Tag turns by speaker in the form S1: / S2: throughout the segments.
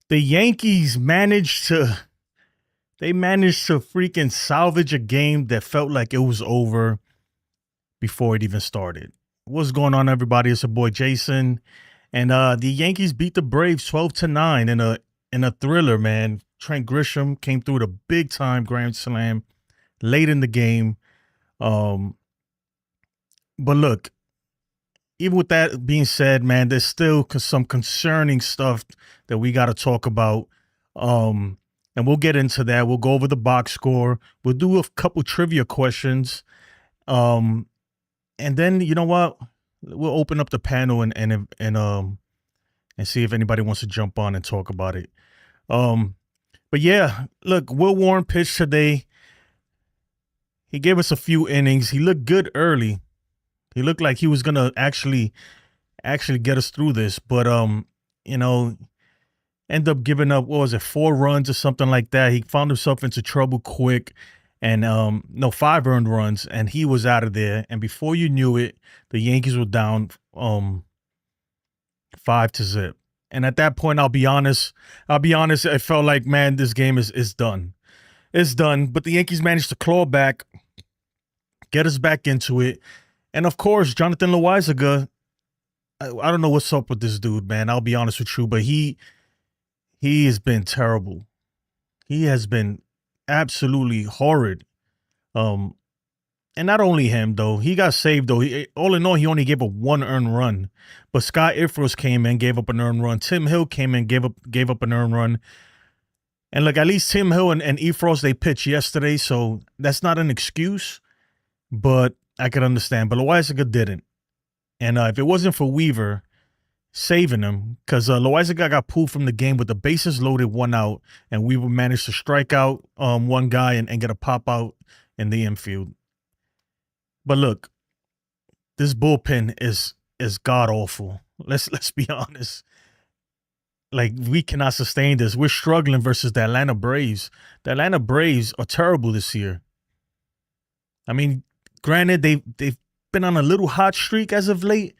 S1: The Yankees managed to freaking salvage a game that felt like it was over before it even started. What's going on, everybody? It's your boy Jason. And the Yankees beat the Braves 12-9 in a thriller, man. Trent Grisham came through the big time grand slam late in the game. Um, but look, even with that being said, man, there's still some concerning stuff that we got to talk about. And we'll get into that. We'll go over the box score. We'll do a couple trivia questions. Um, and then you know what? We'll open up the panel and see if anybody wants to jump on and talk about it. But yeah, look, Will Warren pitched today. He gave us a few innings. He looked good early. He looked like he was gonna actually get us through this, but you know, end up giving up, what was it, 4 runs or something like that. He found himself into trouble quick, and no, 5 earned runs, and he was out of there. And before you knew it, the Yankees were down 5-0. And at that point, I'll be honest, it felt like, man, this game is done. It's done. But the Yankees managed to claw back, get us back into it. And of course, Jonathan Loaizaga, I don't know what's up with this dude, man. I'll be honest with you, but he has been terrible. He has been absolutely horrid. And not only him, though. He got saved, though. All in all, he only gave up 1 earned run. But Scott Ifros came in, gave up an earned run. Tim Hill came in, gave up an earned run. And look, at least Tim Hill and Ifros, they pitched yesterday, so that's not an excuse. But I could understand. But Loaizaga didn't. And if it wasn't for Weaver saving him, because Loaizaga got pulled from the game with the bases loaded, 1 out, and Weaver managed to strike out 1 guy and get a pop out in the infield. But look, this bullpen is god awful. Let's be honest. Like, we cannot sustain this. We're struggling versus the Atlanta Braves. The Atlanta Braves are terrible this year. I mean, granted, they've been on a little hot streak as of late,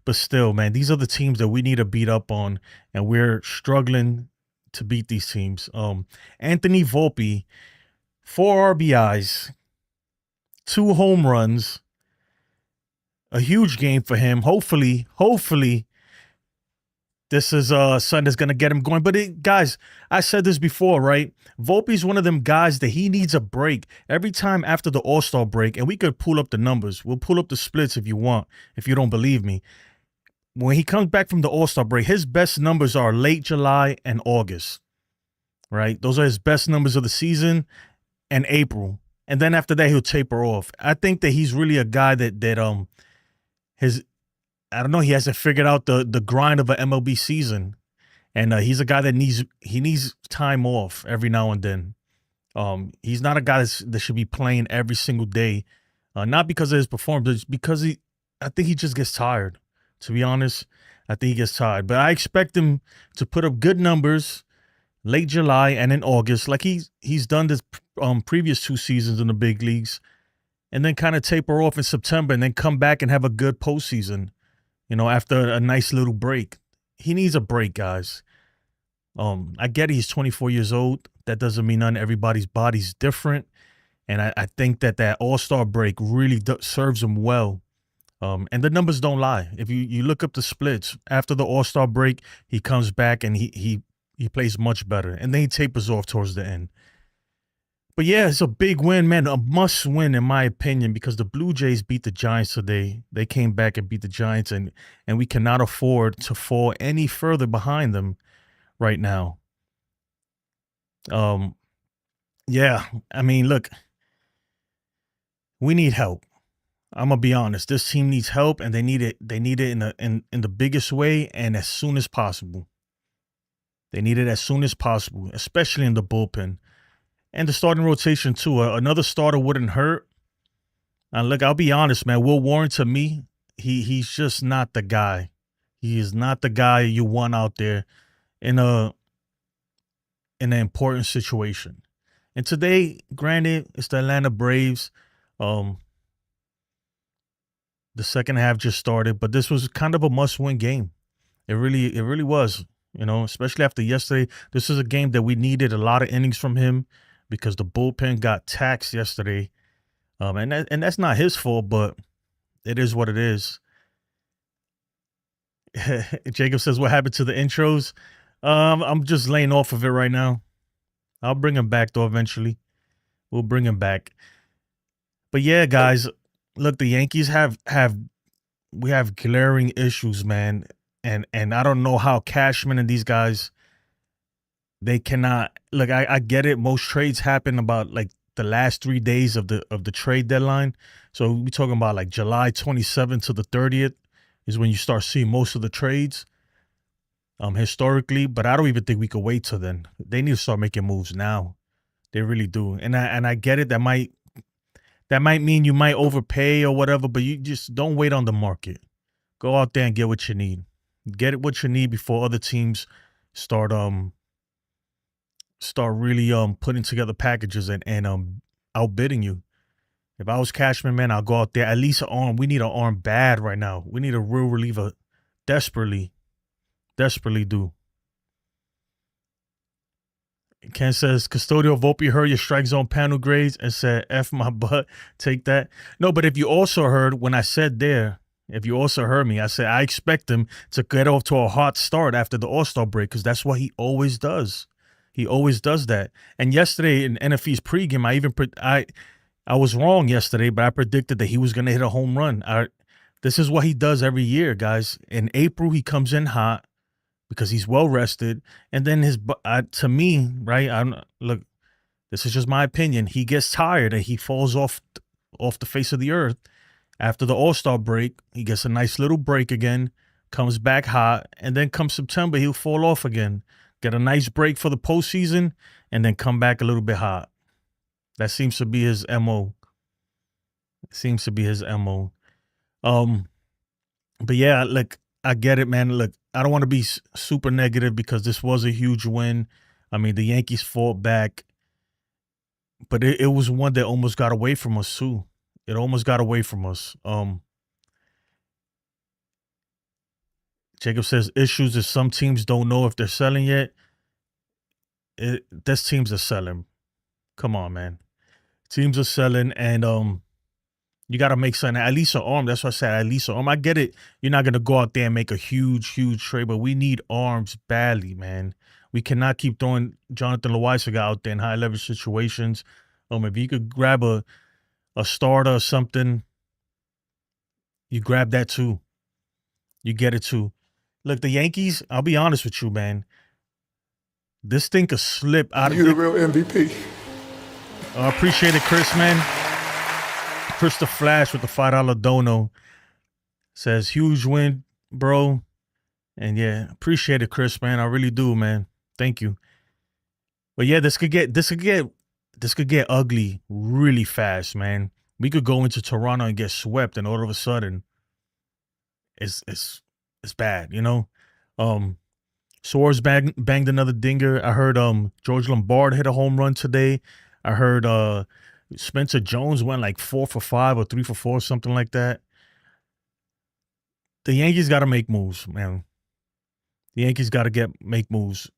S1: but still, man, these are the teams that we need to beat up on, and we're struggling to beat these teams. Anthony Volpe, 4 RBIs, 2 home runs, a huge game for him. Hopefully, this is Sunday's gonna get him going. But guys, I said this before, right? Volpe's one of them guys that he needs a break every time after the All-Star break, and we could pull up the numbers. We'll pull up the splits if you want, if you don't believe me. When he comes back from the All-Star break, his best numbers are late July and August, right? Those are his best numbers of the season, and April. And then after that, he'll taper off. I think that he's really a guy that I don't know, he hasn't figured out the grind of an MLB season. And he's a guy that needs time off every now and then. He's not a guy that should be playing every single day. Not because of his performance, but because I think he just gets tired. To be honest, I think he gets tired. But I expect him to put up good numbers late July and in August, like he's done this previous 2 seasons in the big leagues, and then kind of taper off in September and then come back and have a good postseason, after a nice little break. He needs a break, guys. I get he's 24 years old. That doesn't mean none. Everybody's body's different. And I think that All-Star break really serves him well. And the numbers don't lie. If you look up the splits, after the All-Star break, he comes back and he plays much better. And then he tapers off towards the end. But yeah, it's a big win, man. A must win, in my opinion, because the Blue Jays beat the Giants today. They came back and beat the Giants, and we cannot afford to fall any further behind them right now. Yeah, I mean, look, we need help. I'm gonna be honest. This team needs help, and they need it. They need it in the biggest way and as soon as possible. They need it as soon as possible, especially in the bullpen. And the starting rotation, too. Another starter wouldn't hurt. And look, I'll be honest, man. Will Warren, to me, he's just not the guy. He is not the guy you want out there in an important situation. And today, granted, it's the Atlanta Braves. The second half just started, but this was kind of a must-win game. It really was. especially after yesterday. This is a game that we needed a lot of innings from him because the bullpen got taxed yesterday. And that's not his fault, but it is what it is. Jacob says, "What happened to the intros?" I'm just laying off of it right now. I'll bring him back though eventually. We'll bring him back. But yeah, guys, look, the Yankees have we have glaring issues, man. And I don't know how Cashman and these guys, they cannot look. I get it. Most trades happen about like the last 3 days of the trade deadline. So we're talking about like July 27th to the 30th is when you start seeing most of the trades. Historically, but I don't even think we could wait till then. They need to start making moves now. They really do. And I get it. That might mean you might overpay or whatever, but you just don't wait on the market. Go out there and get what you need. Get what you need before other teams start really putting together packages and outbidding you. If I was Cashman, man, I'll go out there. At least an arm. We need an arm bad right now. We need a real reliever desperately do. Ken says, Custodio Volpe heard your strike zone panel grades and said, F my butt, take that. No, but if you also heard when I said there, if you also heard me, I said I expect him to get off to a hot start after the All-Star break because that's what he always does. He always does that. And yesterday in NFE's pregame, I was wrong yesterday, but I predicted that he was going to hit a home run. This is what he does every year, guys. In April, he comes in hot because he's well rested, and then to me, right? Look, this is just my opinion. He gets tired and he falls off the face of the earth after the All-Star break. He gets a nice little break again, comes back hot, and then come September, he'll fall off again. Get a nice break for the postseason, and then come back a little bit hot. That seems to be his MO. But yeah, look, I get it, man. Look, I don't want to be super negative because this was a huge win. I mean, the Yankees fought back, but it was one that almost got away from us too. It almost got away from us. Jacob says issues is some teams don't know if they're selling yet. This teams are selling. Come on, man. Teams are selling, and you got to make something. At least an arm. That's what I said. At least an arm. I get it. You're not going to go out there and make a huge trade, but we need arms badly, man. We cannot keep throwing Jonathan Loaizaga out there in high leverage situations. If you could grab a starter or something, you grab that too. You get it too. Look, the Yankees, I'll be honest with you, man. This thing could slip out of
S2: you the real MVP.
S1: I appreciate it, Chris, man. Chris the Flash with the $5 dono says, huge win, bro. And yeah, appreciate it, Chris, man. I really do, man. Thank you. But yeah, this could get ugly really fast, man. We could go into Toronto and get swept, and all of a sudden, it's bad, Suarez banged another dinger. I heard George Lombard hit a home run today. I heard Spencer Jones went like 4 for 5 or 3 for 4, something like that. The Yankees got to make moves, man. The Yankees got to make moves.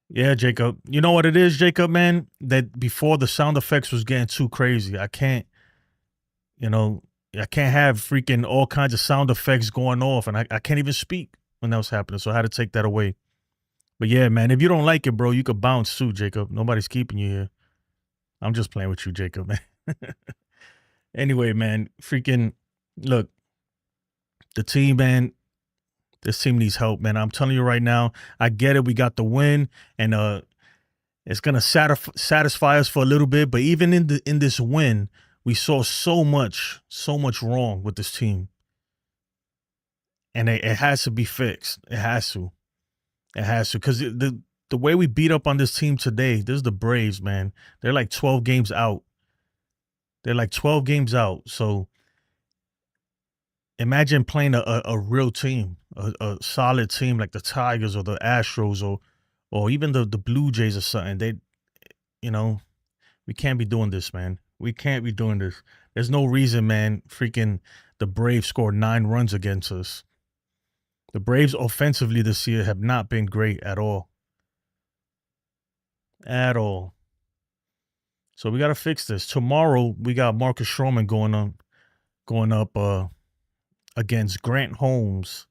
S1: Yeah, Jacob. You know what it is, Jacob, man? That before the sound effects was getting too crazy. I can't have freaking all kinds of sound effects going off, and I can't even speak when that was happening, so I had to take that away. But yeah, man, if you don't like it, bro, you could bounce too, Jacob. Nobody's keeping you here. I'm just playing with you, Jacob, man. Anyway, man, freaking look, the team, man, this team needs help, man. I'm telling you right now, I get it. We got the win, and it's gonna satisfy us for a little bit. But even in this win, we saw so much wrong with this team, and it has to be fixed. It has to, because the way we beat up on this team today, this is the Braves, man. They're like 12 games out. So imagine playing a real team, a solid team like the Tigers or the Astros or even the Blue Jays or something. We can't be doing this, man. We can't be doing this. There's no reason, man. Freaking the Braves scored 9 runs against us. The Braves offensively this year have not been great at all. At all. So we got to fix this. Tomorrow we got Marcus Stroman going up against Grant Holmes.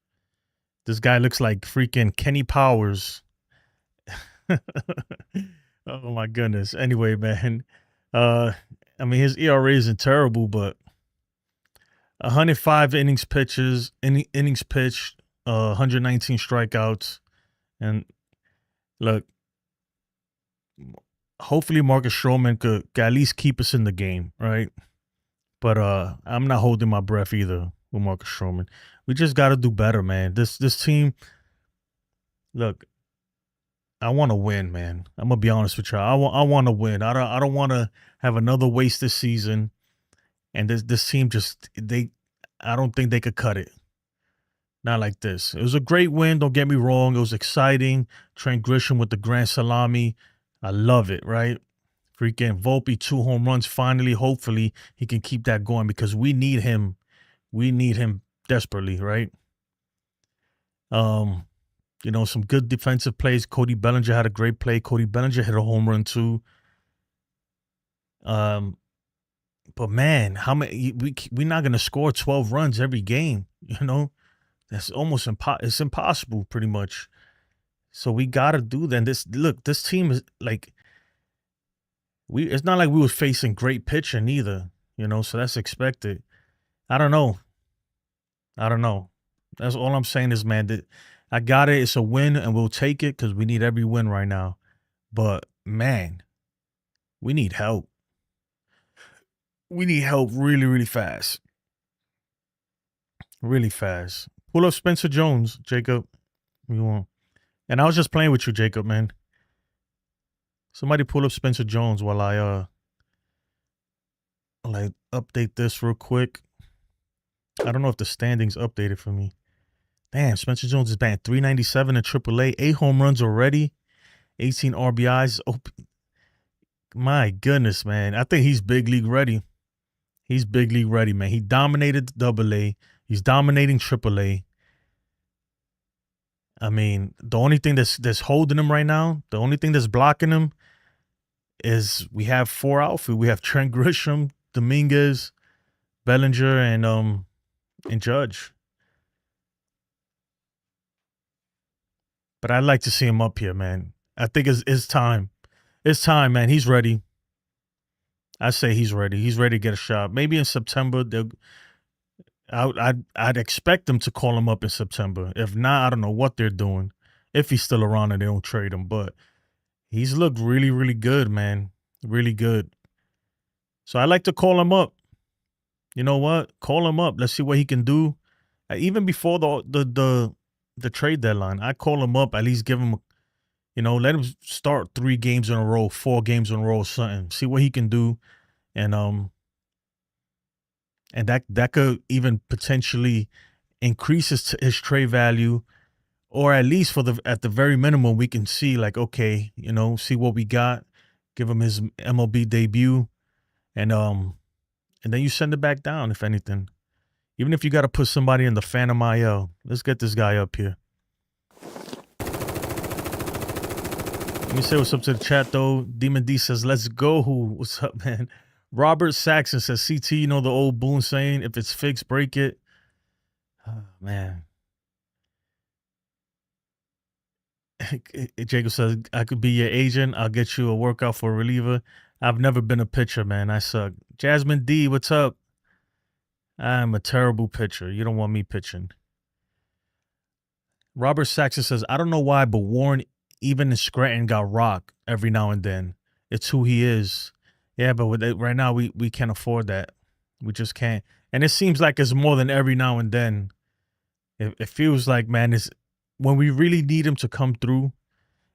S1: This guy looks like freaking Kenny Powers. Oh my goodness. Anyway, man. I mean, his ERA isn't terrible, but 105 innings pitched, 119 strikeouts. And look, hopefully Marcus Stroman could at least keep us in the game, right? But I'm not holding my breath either with Marcus Stroman. We just got to do better, man. This team, look, I want to win, man. I'm gonna be honest with you. I want to win. I don't want to have another wasted season. And this team I don't think they could cut it. Not like this. It was a great win. Don't get me wrong. It was exciting. Trent Grisham with the grand salami. I love it, right? Freaking Volpe, 2 home runs. Finally, hopefully, he can keep that going because we need him. We need him desperately, right? Some good defensive plays. Cody Bellinger had a great play. Cody Bellinger hit a home run too. But man, how many we're not gonna score 12 runs every game, That's almost it's impossible pretty much. So we gotta do that. This team is like it's not like we were facing great pitching either, so that's expected. I don't know. That's all I'm saying is, man, that I got it. It's a win and we'll take it because we need every win right now. But man, we need help. We need help really, really fast. Really fast. Pull up Spencer Jones, Jacob. You want? And I was just playing with you, Jacob, man. Somebody pull up Spencer Jones while I update this real quick. I don't know if the standings updated for me. Damn, Spencer Jones is batting 397 in AAA, 8 home runs already, 18 RBIs. Oh, my goodness, man. I think he's big league ready. He's big league ready, man. He dominated AA. He's dominating AAA. I mean, the only thing that's holding him right now, the only thing that's blocking him is we have 4 outfield. We have Trent Grisham, Dominguez, Bellinger, and Judge. But I'd like to see him up here, man. I think it's time. It's time, man. He's ready. I say he's ready. He's ready to get a shot. Maybe in September, I'd expect them to call him up in September. If not, I don't know what they're doing. If he's still around and they don't trade him, but he's looked really, really good, man. Really good. So I like to call him up. You know what? Call him up. Let's see what he can do. Even before the trade deadline, I call him up. At least give him, let him start 3 games in a row, 4 games in a row, something. See what he can do, and that could even potentially increase his trade value, or at least at the very minimum, we can see like, okay, see what we got, give him his MLB debut, and then you send it back down if anything. Even if you got to put somebody in the Phantom IL, let's get this guy up here. Let me say what's up to the chat, though. Demon D says, let's go. What's up, man? Robert Saxon says, CT, the old Boone saying, if it's fixed, break it. Oh, man. Jacob says, I could be your agent. I'll get you a workout for a reliever. I've never been a pitcher, man. I suck. Jasmine D, what's up? I'm a terrible pitcher. You don't want me pitching. Robert Saxon says, I don't know why, but Warren, even in Scranton, got rocked every now and then. It's who he is. Yeah, but right now, we can't afford that. We just can't. And it seems like it's more than every now and then. It feels like, man, it's when we really need him to come through.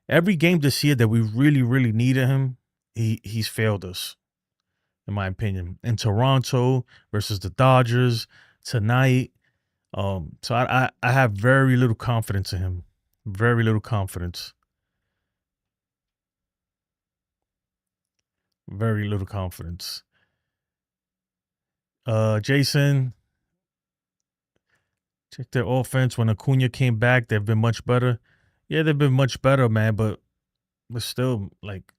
S1: Every game this year that we really, really needed him, he's failed us, in my opinion. In Toronto versus the Dodgers tonight. So I have very little confidence in him. Very little confidence. Very little confidence. Jason, Check their offense. When Acuna came back, they've been much better. Yeah, they've been much better, man. But still, like,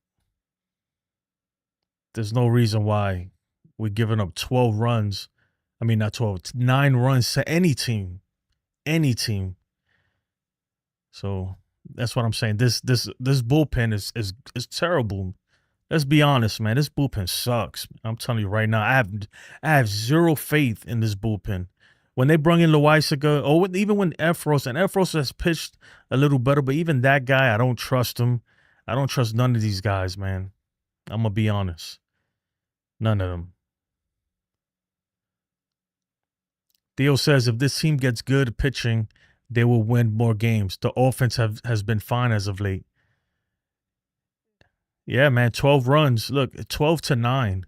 S1: there's no reason why we're giving up 12 runs. I mean, not 12, 9 runs to any team. Any team. So that's what I'm saying. This bullpen is terrible. Let's be honest, man. This bullpen sucks. I'm telling you right now. I have zero faith in this bullpen. When they brought in Loaisaga, or even when Efros has pitched a little better, but even that guy, I don't trust him. I don't trust none of these guys, man. I'm gonna be honest. None of them. Theo says if this team gets good pitching, they will win more games. The offense has been fine as of late. Yeah, man, 12 runs. Look, 12-9.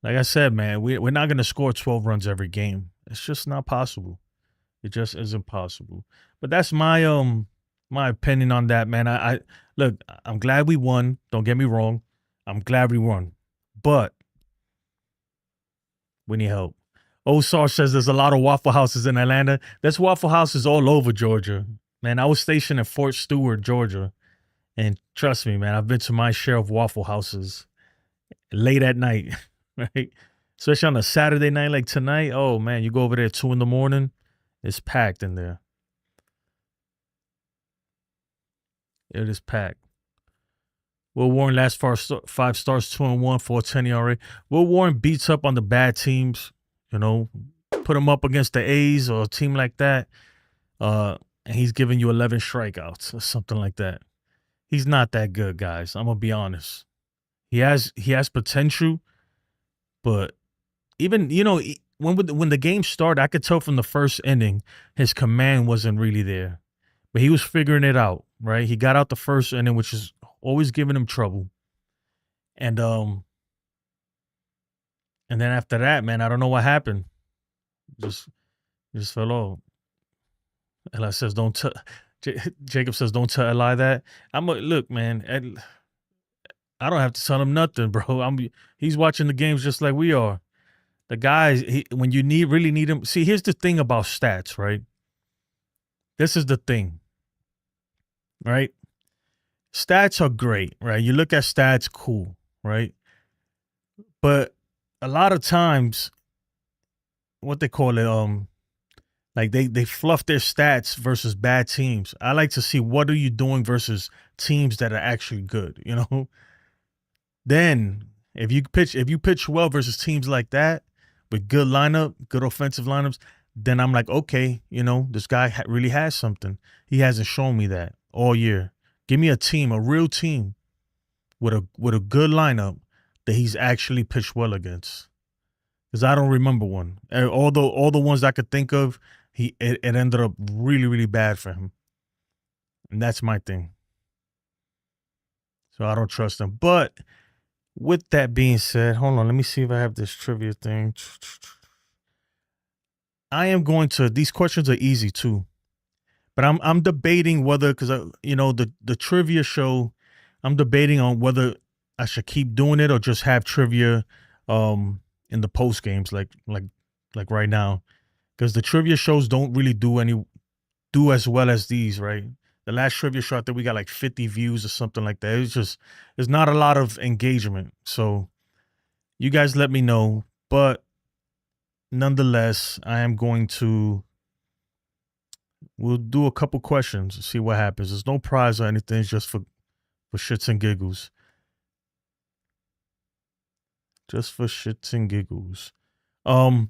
S1: Like I said, man, we're not going to score 12 runs every game. It's just not possible. It just isn't possible. But that's my opinion on that, man. I look, I'm glad we won. Don't get me wrong. I'm glad we won. But we need help. Osar says there's a lot of Waffle Houses in Atlanta. There's Waffle Houses all over Georgia. Man, I was stationed in Fort Stewart, Georgia. And trust me, man, I've been to my share of Waffle Houses late at night, right? Especially on a Saturday night like tonight. Oh, man, you go over there at 2 a.m, it's packed in there. It is packed. Will Warren last 5 starts, 2-1, 4.10 ERA. Will Warren beats up on the bad teams, you know, put him up against the A's or a team like that, and he's giving you 11 strikeouts or something like that. He's not that good, guys. I'm gonna be honest. He has potential, but even, you know, when the game started, I could tell from the first inning his command wasn't really there, but he was figuring it out. Right, he got out the first inning, which is always giving him trouble, and then after that, man, I don't know what happened. Just fell off. Eli says, "Don't tell." Jacob says, "Don't tell Eli that." Look, man. I don't have to tell him nothing, bro. He's watching the games just like we are. The guys, when you really need him. See, here's the thing about stats, right? This is the thing, right? Stats are great, right? You look at stats, cool, right? But a lot of times, what they call it, like they fluff their stats versus bad teams. I like to see what are you doing versus teams that are actually good, you know? Then if you pitch well versus teams like that with good lineup, good offensive lineups, then I'm like, okay, you know, this guy really has something. He hasn't shown me that all year. Give me a team, a real team with a good lineup that he's actually pitched well against. Because I don't remember one. All the ones I could think of, it ended up really, really bad for him. And that's my thing. So I don't trust him. But with that being said, hold on, let me see if I have this trivia thing. I am going to, these questions are easy too. But I'm debating whether, because you know, the trivia show, I'm debating on whether I should keep doing it or just have trivia in the post games like right now, because the trivia shows don't really do as well as these, right? The last trivia show, I think we got like 50 views or something like that. There's not a lot of engagement. So you guys let me know. But nonetheless, I am going to. We'll do a couple questions and see what happens. There's no prize or anything. It's just for shits and giggles. Just for shits and giggles. Hold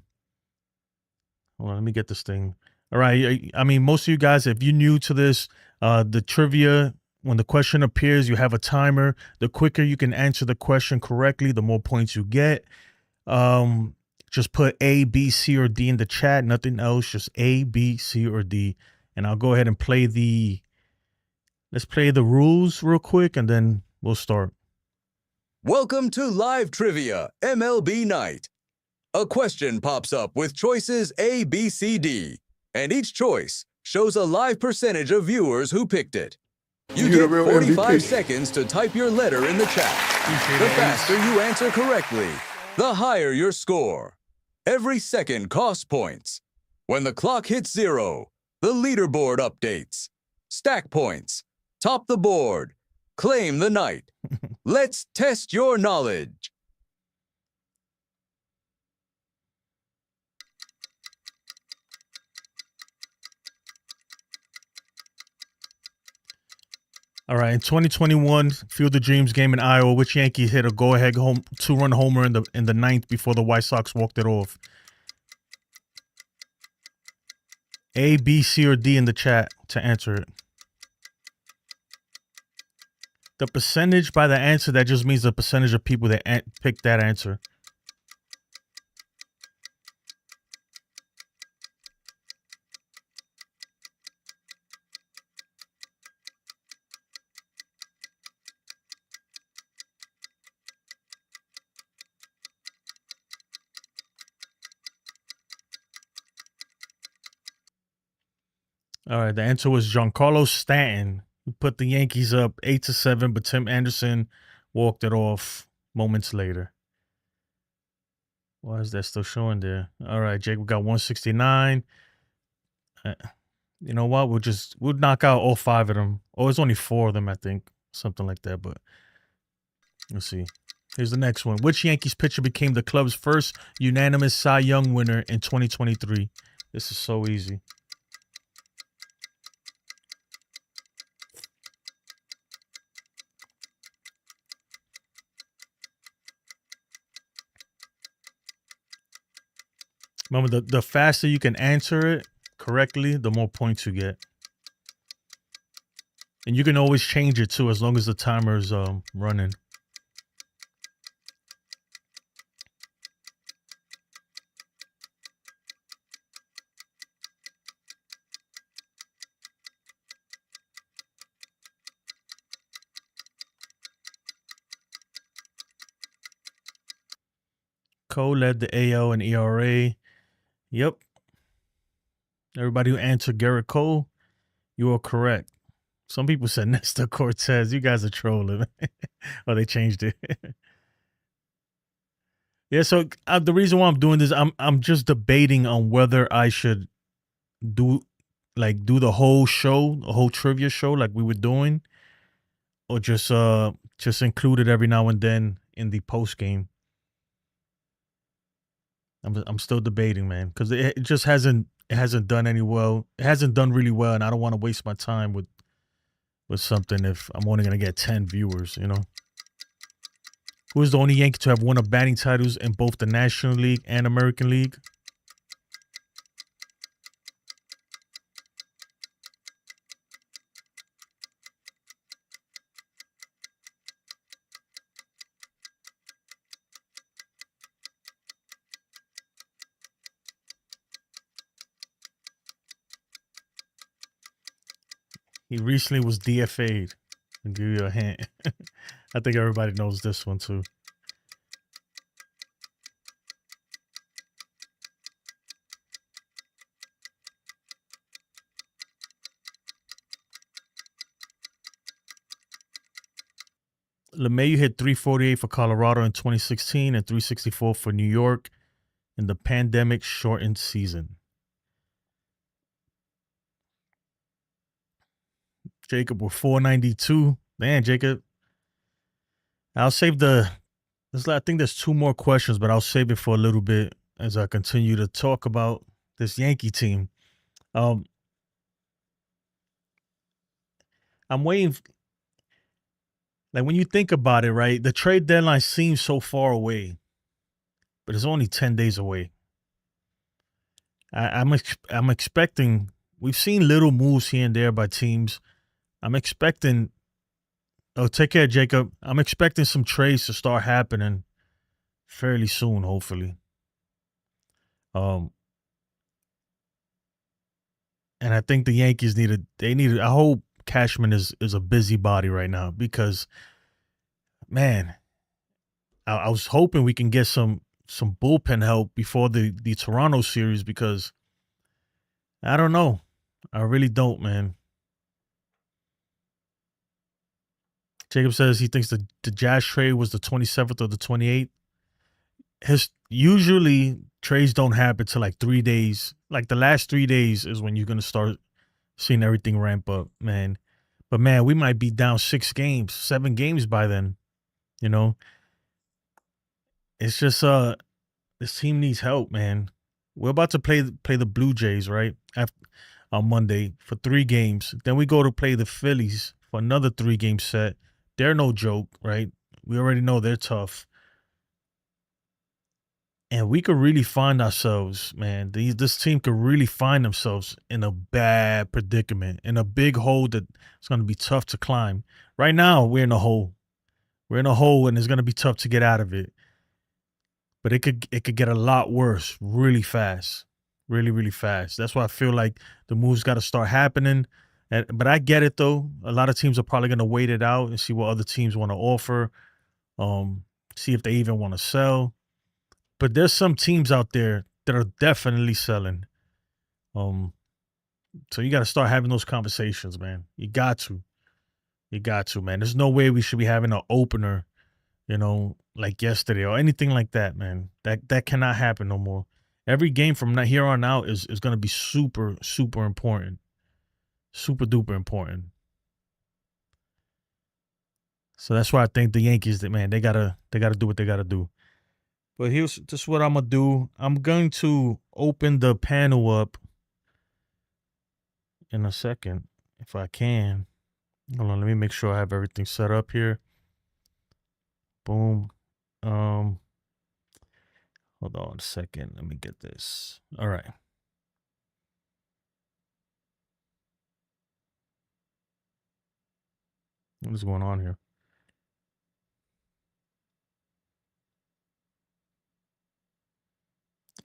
S1: on, let me get this thing. All right. I mean, most of you guys, if you're new to this, the trivia, when the question appears, you have a timer. The quicker you can answer the question correctly, the more points you get. Just put A, B, C, or D in the chat. Nothing else. Just A, B, C, or D. And I'll go ahead and let's play the rules real quick, and then we'll start.
S2: Welcome to Live Trivia, MLB Night. A question pops up with choices A, B, C, D. And each choice shows a live percentage of viewers who picked it. You get 45 seconds to type your letter in the chat. The faster you answer correctly, the higher your score. Every second costs points. When the clock hits 0, the leaderboard updates. Stack points. Top the board. Claim the night. Let's test your knowledge.
S1: All right, in 2021 Field of Dreams game in Iowa, which Yankee hit a go-ahead home 2-run homer in the ninth before the White Sox walked it off? A, B, C, or D in the chat to answer it. The percentage by the answer, that just means the percentage of people that picked that answer. All right, the answer was Giancarlo Stanton, who put the Yankees up 8-7, but Tim Anderson walked it off moments later. Why is that still showing there? All right, Jake, we got 169. You know what? We'll knock out all 5 of them. Oh, it's only 4 of them, I think. Something like that, but let's see. Here's the next one. Which Yankees pitcher became the club's first unanimous Cy Young winner in 2023? This is so easy. Remember, the faster you can answer it correctly, the more points you get. And you can always change it too, as long as the timer is running. Cole led the AL and ERA. Yep. Everybody who answered Garrett Cole, you are correct. Some people said Nestor Cortez. You guys are trolling. Oh, they changed it. Yeah, so the reason why I'm doing this, I'm just debating on whether I should do the whole show, a whole trivia show like we were doing, or just include it every now and then in the post game. I'm still debating, man, because it just hasn't done any well. It hasn't done really well, and I don't want to waste my time with something if I'm only gonna get 10 viewers. You know, who is the only Yankee to have won a batting titles in both the National League and American League? He recently was DFA'd. I'll give you a hint. I think everybody knows this one too. LeMahieu hit 348 for Colorado in 2016 and 364 for New York in the pandemic-shortened season. Jacob with 492. Man, Jacob. I'll save I think there's 2 more questions, but I'll save it for a little bit as I continue to talk about this Yankee team. I'm waiting. Like, when you think about it, right? The trade deadline seems so far away, but it's only 10 days away. I'm expecting. We've seen little moves here and there by teams. I'm expecting. Oh, take care, Jacob. I'm expecting some trades to start happening fairly soon, hopefully. And I think the Yankees needed. I hope Cashman is a busybody right now, because, man, I was hoping we can get some bullpen help before the Toronto series, because I don't know. I really don't, man. Jacob says he thinks the Jazz trade was the 27th or the 28th. Usually trades don't happen till like 3 days. Like the last 3 days is when you're gonna start seeing everything ramp up, man. But man, we might be down 6 games, 7 games by then. You know, it's just this team needs help, man. We're about to play the Blue Jays, right? After, on Monday for 3 games. Then we go to play the Phillies for another 3 game set. They're no joke, right? We already know they're tough. And we could really find ourselves, man. This team could really find themselves in a bad predicament, in a big hole that it's going to be tough to climb. Right now, we're in a hole. We're in a hole, and it's going to be tough to get out of it. But it could get a lot worse really fast, really really fast. That's why I feel like the moves got to start happening. But I get it though. A lot of teams are probably going to wait it out and see what other teams want to offer. See if they even want to sell. But there's some teams out there that are definitely selling. Um, so you got to start having those conversations, man. You got to. You got to, man. There's no way we should be having an opener, like yesterday or anything like that, man. That cannot happen no more. Every game from here on out is going to be super super important, super duper important. So that's why I think the Yankees, that man, they gotta do what they gotta do. But here's just what I'm gonna do. I'm going to open the panel up in a second if I can. Hold on, let me make sure I have everything set up here. Boom. Hold on a second. Let me get this. All right. What is going on here?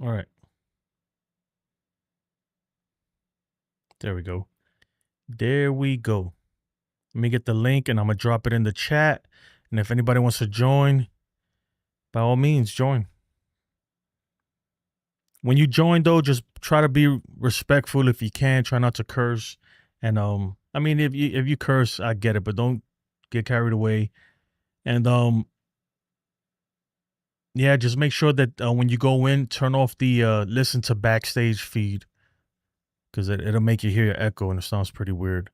S1: All right. There we go. There we go. Let me get the link and I'm going to drop it in the chat. And if anybody wants to join, by all means, join. When you join, though, just try to be respectful if you can. Try not to curse. And I mean, if you curse, I get it, but don't get carried away. And yeah, just make sure that when you go in, turn off the listen to backstage feed because it'll make you hear your echo and it sounds pretty weird.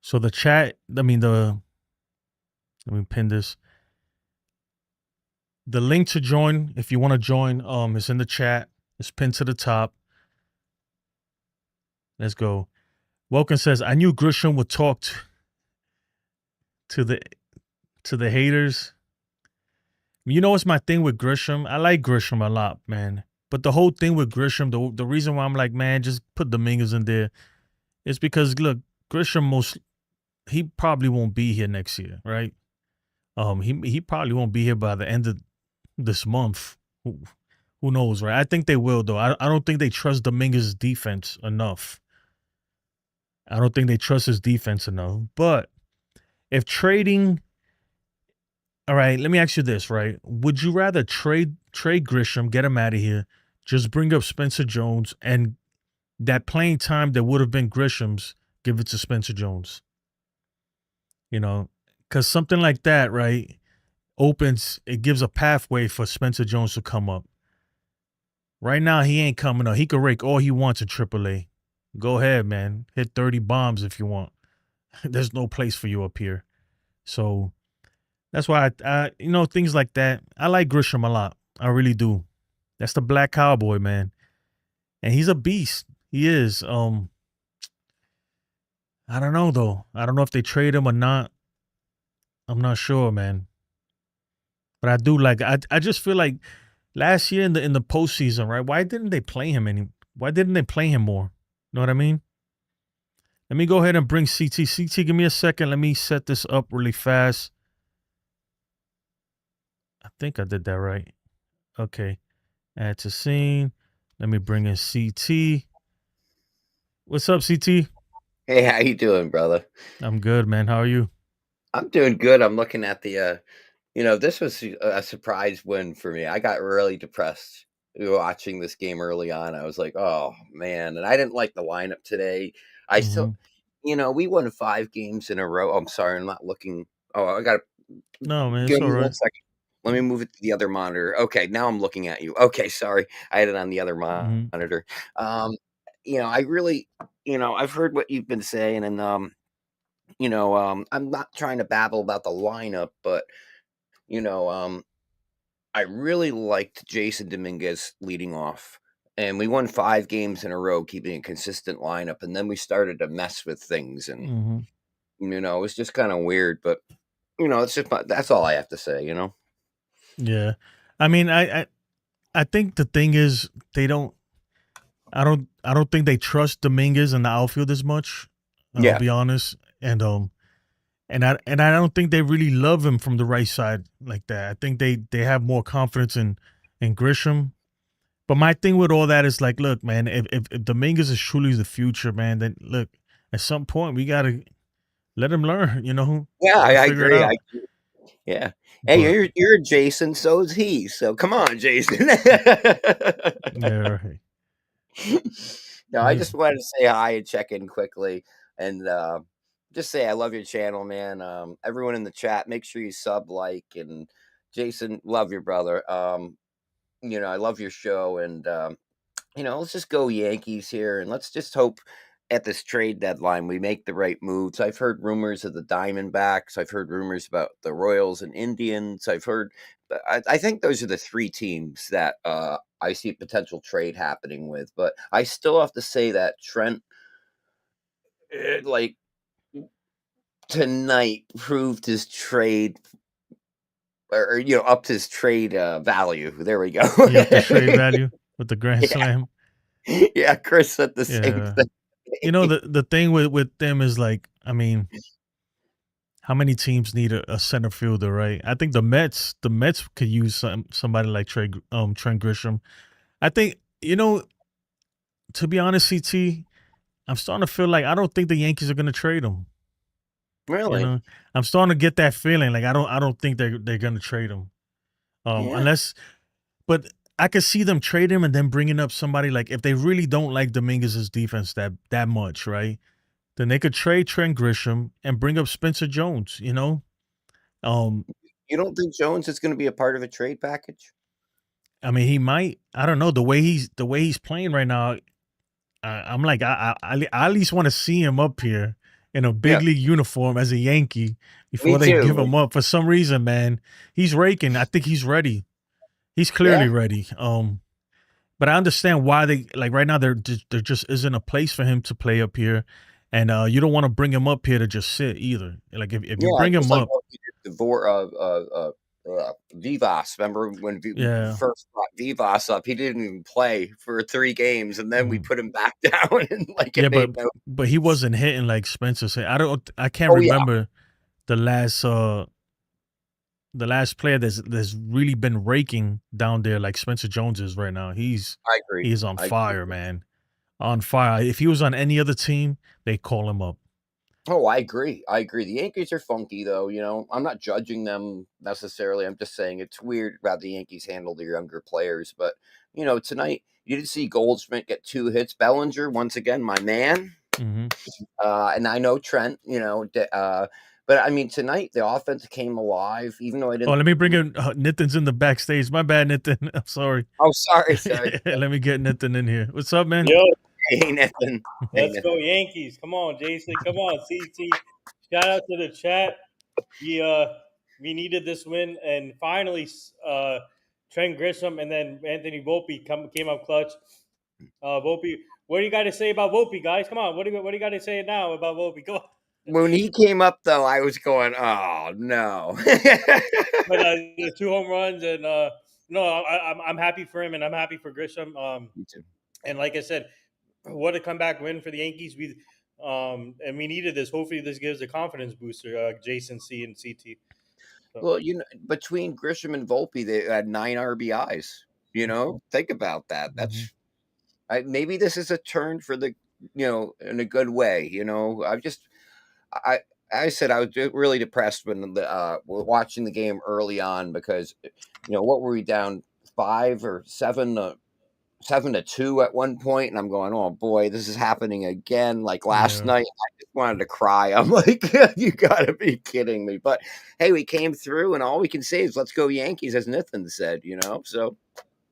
S1: So the chat, let me pin this. The link to join, if you want to join, is in the chat. It's pinned to the top. Let's go. Welcome says, I knew Grisham would talk to the haters. You know what's my thing with Grisham? I like Grisham a lot, man. But the whole thing with Grisham, the reason why I'm like, man, just put Dominguez in there is because look, Grisham he probably won't be here next year, right? He probably won't be here by the end of this month. Who knows, right? I think they will though. I don't think they trust Dominguez's defense enough. I don't think they trust his defense enough. But if trading, all right, let me ask you this, right? Would you rather trade Grisham, get him out of here, just bring up Spencer Jones, and that playing time that would have been Grisham's, give it to Spencer Jones? Because something like that, right, it gives a pathway for Spencer Jones to come up. Right now, he ain't coming up. He could rake all he wants in AAA. Go ahead, man. Hit 30 bombs if you want. There's no place for you up here. So that's why I things like that. I like Grisham a lot. I really do. That's the black cowboy, man. And he's a beast. He is. I don't know though. I don't know if they trade him or not. I'm not sure, man. But I do like. I just feel like last year in the postseason, right? Why didn't they play him Why didn't they play him more? You know what I mean? Let me go ahead and bring CT. CT, give me a second. Let me set this up really fast. I think I did that right. Okay. Add to scene. Let me bring in CT. What's up, CT?
S3: Hey, how you doing, brother?
S1: I'm good, man. How are you?
S3: I'm doing good. I'm looking at this was a surprise win for me. I got really depressed watching this game early on. I was like, oh man, and I didn't like the lineup today. I still, we won 5 games in a row. I'm sorry, I'm not looking. Oh, I got to
S1: No, man, it's
S3: give
S1: all
S3: me one
S1: right.
S3: second. Let me move it to the other monitor. Okay, now I'm looking at you. Okay, sorry. I had it on the other
S1: Mhm.
S3: monitor. Um, I really, I've heard what you've been saying, and I'm not trying to babble about the lineup, but you know, I really liked Jason Dominguez leading off. And we won 5 games in a row, keeping a consistent lineup. And then we started to mess with things. And,
S1: Mhm.
S3: it was just kind of weird. But, it's just that's all I have to say.
S1: Yeah. I mean, I think the thing is they don't. I don't think they trust Dominguez in the outfield as much. I'll
S3: Yeah.
S1: be honest, and I don't think they really love him from the right side like that. I think they have more confidence in Grisham. But my thing with all that is like, look, man, if Dominguez is truly the future, man, then look, at some point we gotta let him learn.
S3: Yeah,
S1: Let him
S3: I
S1: figure it
S3: agree.
S1: out.
S3: Yeah. Hey,
S1: But
S3: you're Jason, so is he. So come on, Jason.
S1: yeah, right.
S3: No, I
S1: Yeah.
S3: just wanted to say hi and check in quickly, and just say I love your channel, man. Everyone in the chat, make sure you sub, like, and Jason, love your brother. I love your show, and let's just go Yankees here, and let's just hope at this trade deadline we make the right moves. I've heard rumors of the Diamondbacks. I've heard rumors about the Royals and Indians. I think those are the 3 teams that I see a potential trade happening with. But I still have to say that Trent, like tonight, proved his trade or upped his trade value. There we go.
S1: He upped his trade value with the grand
S3: Yeah,
S1: slam.
S3: yeah. Chris said the same
S1: Yeah.
S3: thing.
S1: The thing with them is like, I mean, how many teams need a center fielder, right? I think the Mets could use somebody like Trent Grisham. I think, to be honest, CT, I'm starting to feel like I don't think the Yankees are gonna trade him. You
S3: Really?
S1: know, I'm starting to get that feeling. Like I don't think they're gonna trade him.
S3: Yeah.
S1: Unless, but I could see them trade him and then bringing up somebody like if they really don't like Dominguez's defense that much, right? Then they could trade Trent Grisham and bring up Spencer Jones. Um,
S3: You don't think Jones is gonna be a part of a trade package?
S1: I mean, he might. I don't know the way he's playing right now. I'm like, I at least want to see him up here in a
S3: Yeah,
S1: big league uniform as a Yankee
S3: me
S1: before they give
S3: too.
S1: him up. For some reason, man, he's raking. I think he's ready. He's clearly
S3: Yeah,
S1: ready. But I understand why they like right now. There just isn't a place for him to play up here, and you don't want to bring him up here to just sit either. Like if you
S3: yeah,
S1: bring
S3: just
S1: him
S3: like
S1: up,
S3: what we did Vivas. Remember when we
S1: yeah.
S3: first brought Vivas up? He didn't even play for 3 games, and then we
S1: Mhm.
S3: put him back down, and like
S1: Yeah,
S3: it
S1: but
S3: made no.
S1: but he wasn't hitting like Spencer said. I can't
S3: Oh yeah,
S1: remember the last the last player that's really been raking down there like Spencer Jones is right now.
S3: I agree.
S1: He's on
S3: I agree.
S1: fire, man. On fire. If he was on any other team, they call him up.
S3: Oh, I agree. I agree. The Yankees are funky, though. I'm not judging them necessarily. I'm just saying it's weird how the Yankees handle their younger players. But tonight you did see Goldschmidt get 2 hits. Bellinger once again, my man.
S1: Hmm.
S3: And I know Trent. But I mean tonight the offense came alive, even though I
S1: Oh,
S3: didn't.
S1: let me bring in Nitin's in the backstage. My bad, Nitin. I'm sorry.
S3: Oh, sorry, sorry.
S1: Let me get Nitin in here. What's up, man?
S4: Yo,
S3: Hey, Nathan. Hey,
S4: let's
S3: Nathan.
S4: go Yankees. Come on, Jason. Come on, CT. Shout out to the chat. We we needed this win, and finally, Trent Grisham and then Anthony Volpe came up clutch. Volpe, what do you got to say about Volpe, guys? Come on, what do you got to say now about Volpe? Come on.
S3: When he came up, though, I was going, "Oh no."
S4: But the 2 home runs, and no, I'm happy for him, and I'm happy for Grisham.
S3: Me too.
S4: And like I said, what a comeback win for the Yankees. And we needed this. Hopefully, this gives a confidence booster. Jason C and CT. So,
S3: Well, between Grisham and Volpe, they had 9 RBIs. Think about that.
S1: Hmm.
S3: Maybe this is a turn for in a good way. I, I said I was really depressed when watching the game early on because, what were we down 5 or 7 7-2 at one point, and I'm going, oh boy, this is happening again. Like last
S1: Yeah.
S3: night, I just wanted to cry. I'm like, you gotta be kidding me. But hey, we came through, and all we can say is let's go Yankees, as Nathan said, So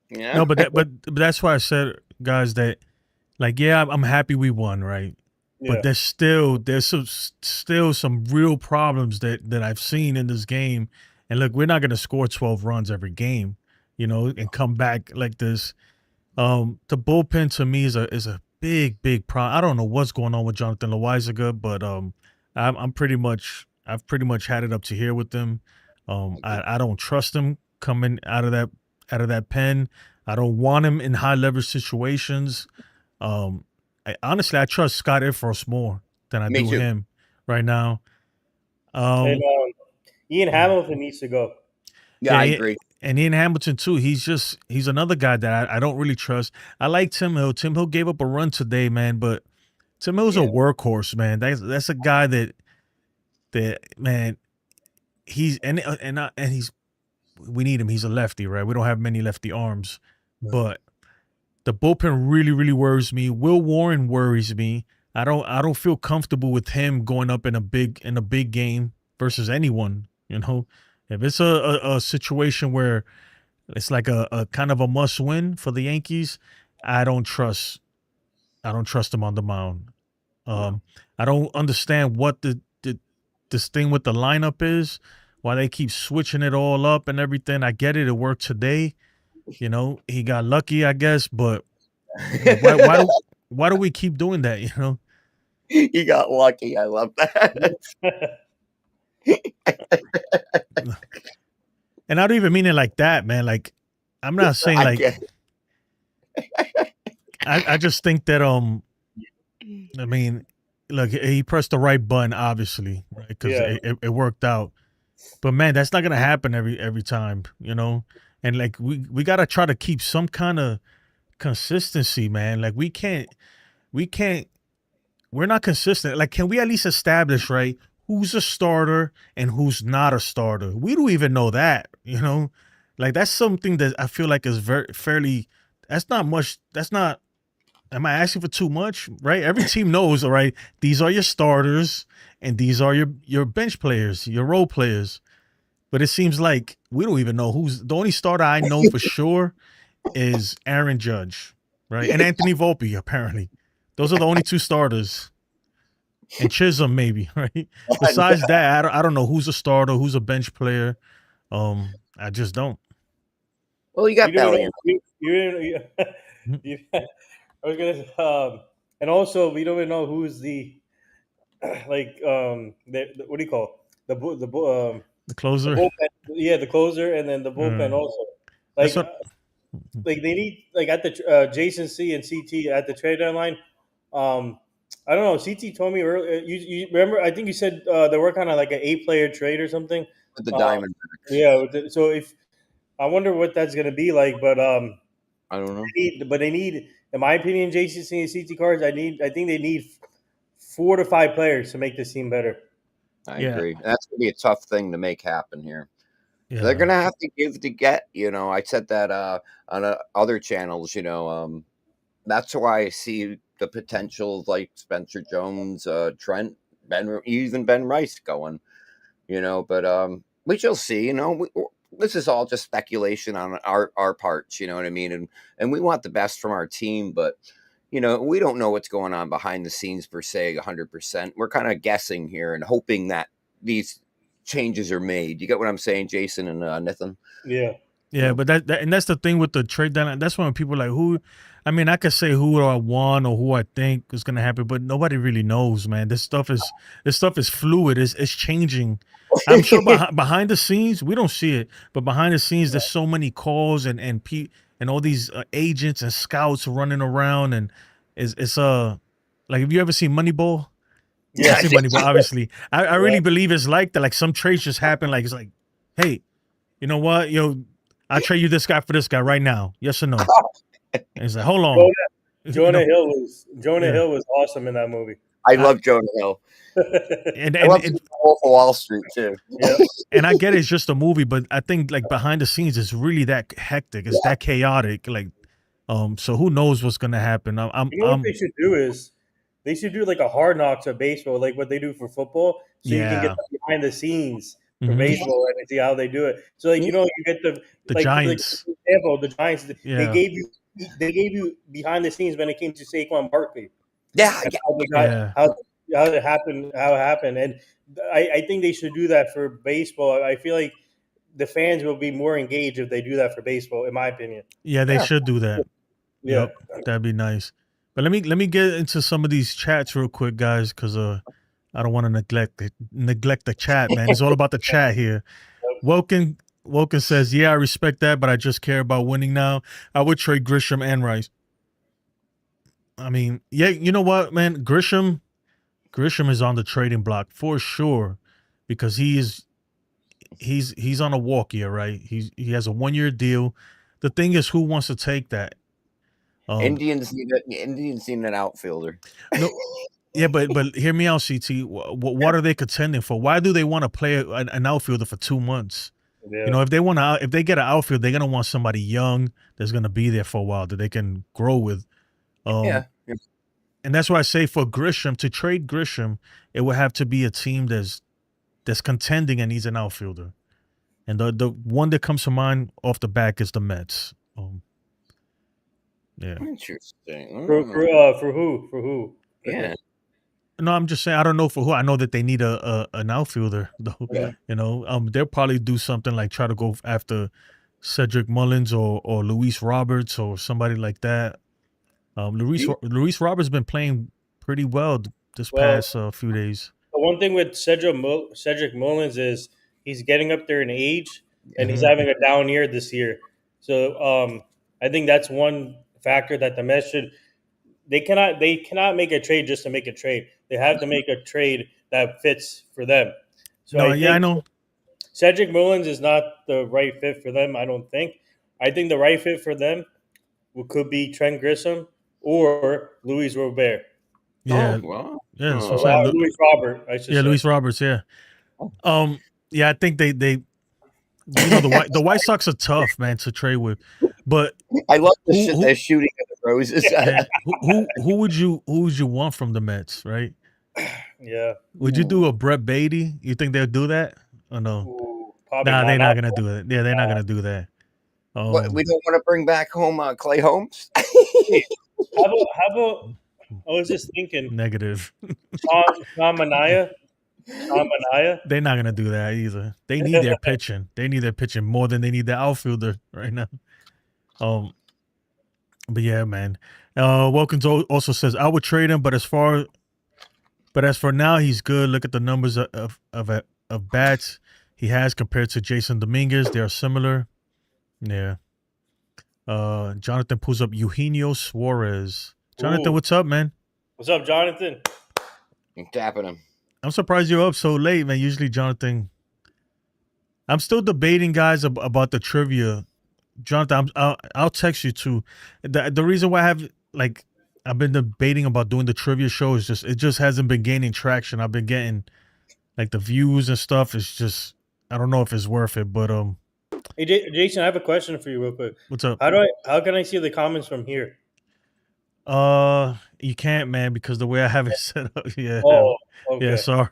S3: yeah.
S1: No, but that's why I said, guys, that like, yeah, I'm happy we won, right? But
S4: Yeah.
S1: still some real problems that I've seen in this game. And look, we're not going to score 12 runs every game, and come back like this. The bullpen to me is a big problem. I don't know what's going on with Jonathan Loizaga, but I've pretty much had it up to here with him. I don't trust him coming out of that pen. I don't want him in high leverage situations. Honestly, I trust Scott Ifros more than I
S3: Me
S1: do
S3: too.
S1: him right now.
S4: And Ian Hamilton needs to go.
S3: Yeah, I agree.
S1: And Ian Hamilton too. He's another guy that I don't really trust. I like Tim Hill. Tim Hill gave up a run today, man, but Tim Hill's a
S3: Yeah.
S1: workhorse, man. That's a guy that man, he's we need him. He's a lefty, right? We don't have many lefty arms, but the bullpen really worries me. Will Warren worries me. I don't feel comfortable with him going up in a big game versus anyone. If it's a situation where it's like a kind of a must win for the Yankees, I don't trust him on the mound. I don't understand what this thing with the lineup is. Why they keep switching it all up and everything. I get it. It worked today. He got lucky, I guess, but why do we keep doing that?
S3: He got lucky. I love that.
S1: And I don't even mean it like that, man. Like, I'm not saying
S3: I
S1: like
S3: get
S1: I just think that I mean, look, he pressed the right button, obviously, right? Because
S4: Yeah.
S1: it worked out. But man, that's not gonna happen every time, And like we gotta try to keep some kind of consistency, man. Like we can't. We're not consistent. Like, can we at least establish, right, who's a starter and who's not a starter? We don't even know that, Like, that's something that I feel like is fairly. That's not much. That's not. Am I asking for too much? Right? Every team knows, all right. These are your starters, and these are your bench players, your role players. But it seems like we don't even know who's the only starter I know for sure is Aaron Judge, right, and Anthony Volpe. Apparently, those are the only two starters. And Chisholm, maybe, right? Besides that, I don't know who's a starter, who's a bench player. I just don't.
S3: Well, you got
S4: You don't
S3: Bellion.
S4: I was gonna and also we don't even know who's the like what do you call the
S1: The
S4: the
S1: closer.
S4: bullpen? Yeah, the closer, and then the bullpen also.
S1: That's
S4: Like
S1: what.
S4: like they need like at the Jason C and CT at the trade deadline. I don't know. CT told me earlier. You remember? I think you said they were kind of like an 8-player trade or something.
S3: With the
S4: Uh,
S3: Diamondbacks.
S4: yeah. So if I wonder what that's gonna be like, but
S3: I don't know.
S4: they need, in my opinion, JCC and CT cards. I think they need 4 to 5 players to make this team better.
S3: I
S1: Yeah.
S3: agree. That's gonna be a tough thing to make happen here.
S1: Yeah.
S3: They're gonna have to give to get. I said that on other channels. That's why I see the potential like Spencer Jones, Trent, even Ben Rice going. But we shall see. This is all just speculation on our parts. You know what I mean? And we want the best from our team, but we don't know what's going on behind the scenes per se 100%. We're kind of guessing here and hoping that these changes are made. You get what I'm saying, Jason and Nathan?
S4: Yeah.
S1: Yeah, but that's the thing with the trade deadline. That's when people are like, who. I mean, I could say who I want or who I think is gonna happen, but nobody really knows, man. This stuff is fluid. It's changing. I'm sure behind the scenes we don't see it, but behind the scenes there's so many calls and all these agents and scouts running around, and it's like, have you ever seen Moneyball?
S4: Yeah.
S1: I see Moneyball. Obviously, I really believe it's like that. Like some trades just happen. Like it's like, hey, you know what, I'll trade you this guy for this guy right now. Yes or no? And it's like, hold on.
S4: Jonah Hill was awesome in that movie.
S3: I love Jonah Hill.
S1: And
S3: I love Wolf of Wall Street too.
S4: Yeah.
S1: and I get it's just a movie, but I think like behind the scenes it's really that hectic. It's that chaotic. Like, So who knows what's gonna happen?
S4: You know what they should do is they should do like a hard knocks of baseball, like what they do for football, so you can get
S1: yeah.
S4: the behind the scenes for
S1: Hmm.
S4: baseball and see how they do it. So like you get the
S1: The
S4: like for
S1: Giants.
S4: example, the Giants
S1: Yeah.
S4: they gave you behind the scenes when it came to Saquon Barkley.
S3: Yeah,
S4: And
S3: yeah.
S4: how they got
S1: Yeah.
S4: how it happened, and I think they should do that for baseball. I feel like the fans will be more engaged if they do that for baseball, in my opinion.
S1: Yeah, they
S3: Yeah.
S1: should do that.
S4: Yeah.
S1: Yep. That'd be nice. But let me get into some of these chats real quick, guys, because I don't want to neglect the chat, man. It's all about the chat here. Woken says, yeah, I respect that, but I just care about winning now. I would trade Grisham and Rice. I mean, yeah, you know what, man? Grisham is on the trading block for sure because he's on a walk year, right? He has a 1 year deal. The thing is, who wants to take that?
S3: Indians need an outfielder.
S1: No, yeah, but hear me out, CT. What are they contending for? Why do they want to play an outfielder for 2 months?
S4: Yeah.
S1: If they get an outfield, they're gonna want somebody young that's gonna be there for a while that they can grow with.
S3: Yeah.
S1: And that's why I say for Grisham to trade Grisham, it would have to be a team that's contending and needs an outfielder. And the one that comes to mind off the back is the Mets. Yeah.
S3: Interesting.
S4: For who? For who?
S3: Yeah.
S1: No, I'm just saying I don't know for who. I know that they need an outfielder though.
S4: Yeah.
S1: They'll probably do something like try to go after Cedric Mullins or Luis Roberts or somebody like that. Luis Roberts been playing pretty well this
S4: Well,
S1: past few days.
S4: the one thing with Cedric Mullins is he's getting up there in age, and he's
S1: Mhm.
S4: having a down year this year. So I think that's one factor that the Mets should. They cannot make a trade just to make a trade. They have to make a trade that fits for them. So
S1: No,
S4: I
S1: yeah, I
S4: think
S1: know.
S4: Cedric Mullins is not the right fit for them. I don't think. I think the right fit for them could be Trent Grisham or Luis Robert.
S3: Oh,
S1: Yeah,
S3: wow.
S1: yeah, that's what I'm saying.
S4: Luis Robert, I should
S1: Yeah,
S4: say.
S1: Luis Roberts. Yeah.
S3: Oh.
S1: Yeah, I think they the White Sox are tough, man, to trade with. But
S3: I love the
S1: who
S3: they're shooting at the roses.
S1: yeah, who would you want from the Mets, right?
S4: Yeah.
S1: Would you do a Brett Beatty? You think they'll do that? Or no?
S4: Ooh, probably
S1: Nah,
S4: not.
S1: they're not gonna do it. Yeah, they're not gonna do that.
S3: What, we don't want to bring back home Clay Holmes?
S4: Hey, how about I was just thinking
S1: Negative.
S4: Sean Manaea. Sean Manaea.
S1: They're not gonna do that either. They need their pitching. They need their pitching more than they need their outfielder right now. Um, but yeah, man. Wilkins also says I would trade him, but as for now, he's good. Look at the numbers of bats he has compared to Jason Dominguez. They are similar. Yeah. Jonathan pulls up Eugenio Suarez. Jonathan,
S4: Ooh.
S1: what's up, man?
S4: What's up, Jonathan?
S3: I'm tapping him.
S1: I'm surprised you're up so late, man. Usually, Jonathan. I'm still debating, guys, about the trivia. Jonathan, I'll text you too. The reason why I've been debating about doing the trivia show is it just hasn't been gaining traction. I've been getting like the views and stuff. It's just I don't know if it's worth it, but
S4: Hey, Jason, I have a question for you, real quick.
S1: what's up?
S4: How can I see the comments from here?
S1: You can't, man, because the way I have it set up. Yeah,
S4: Oh,
S1: yeah.
S4: okay.
S1: Sorry.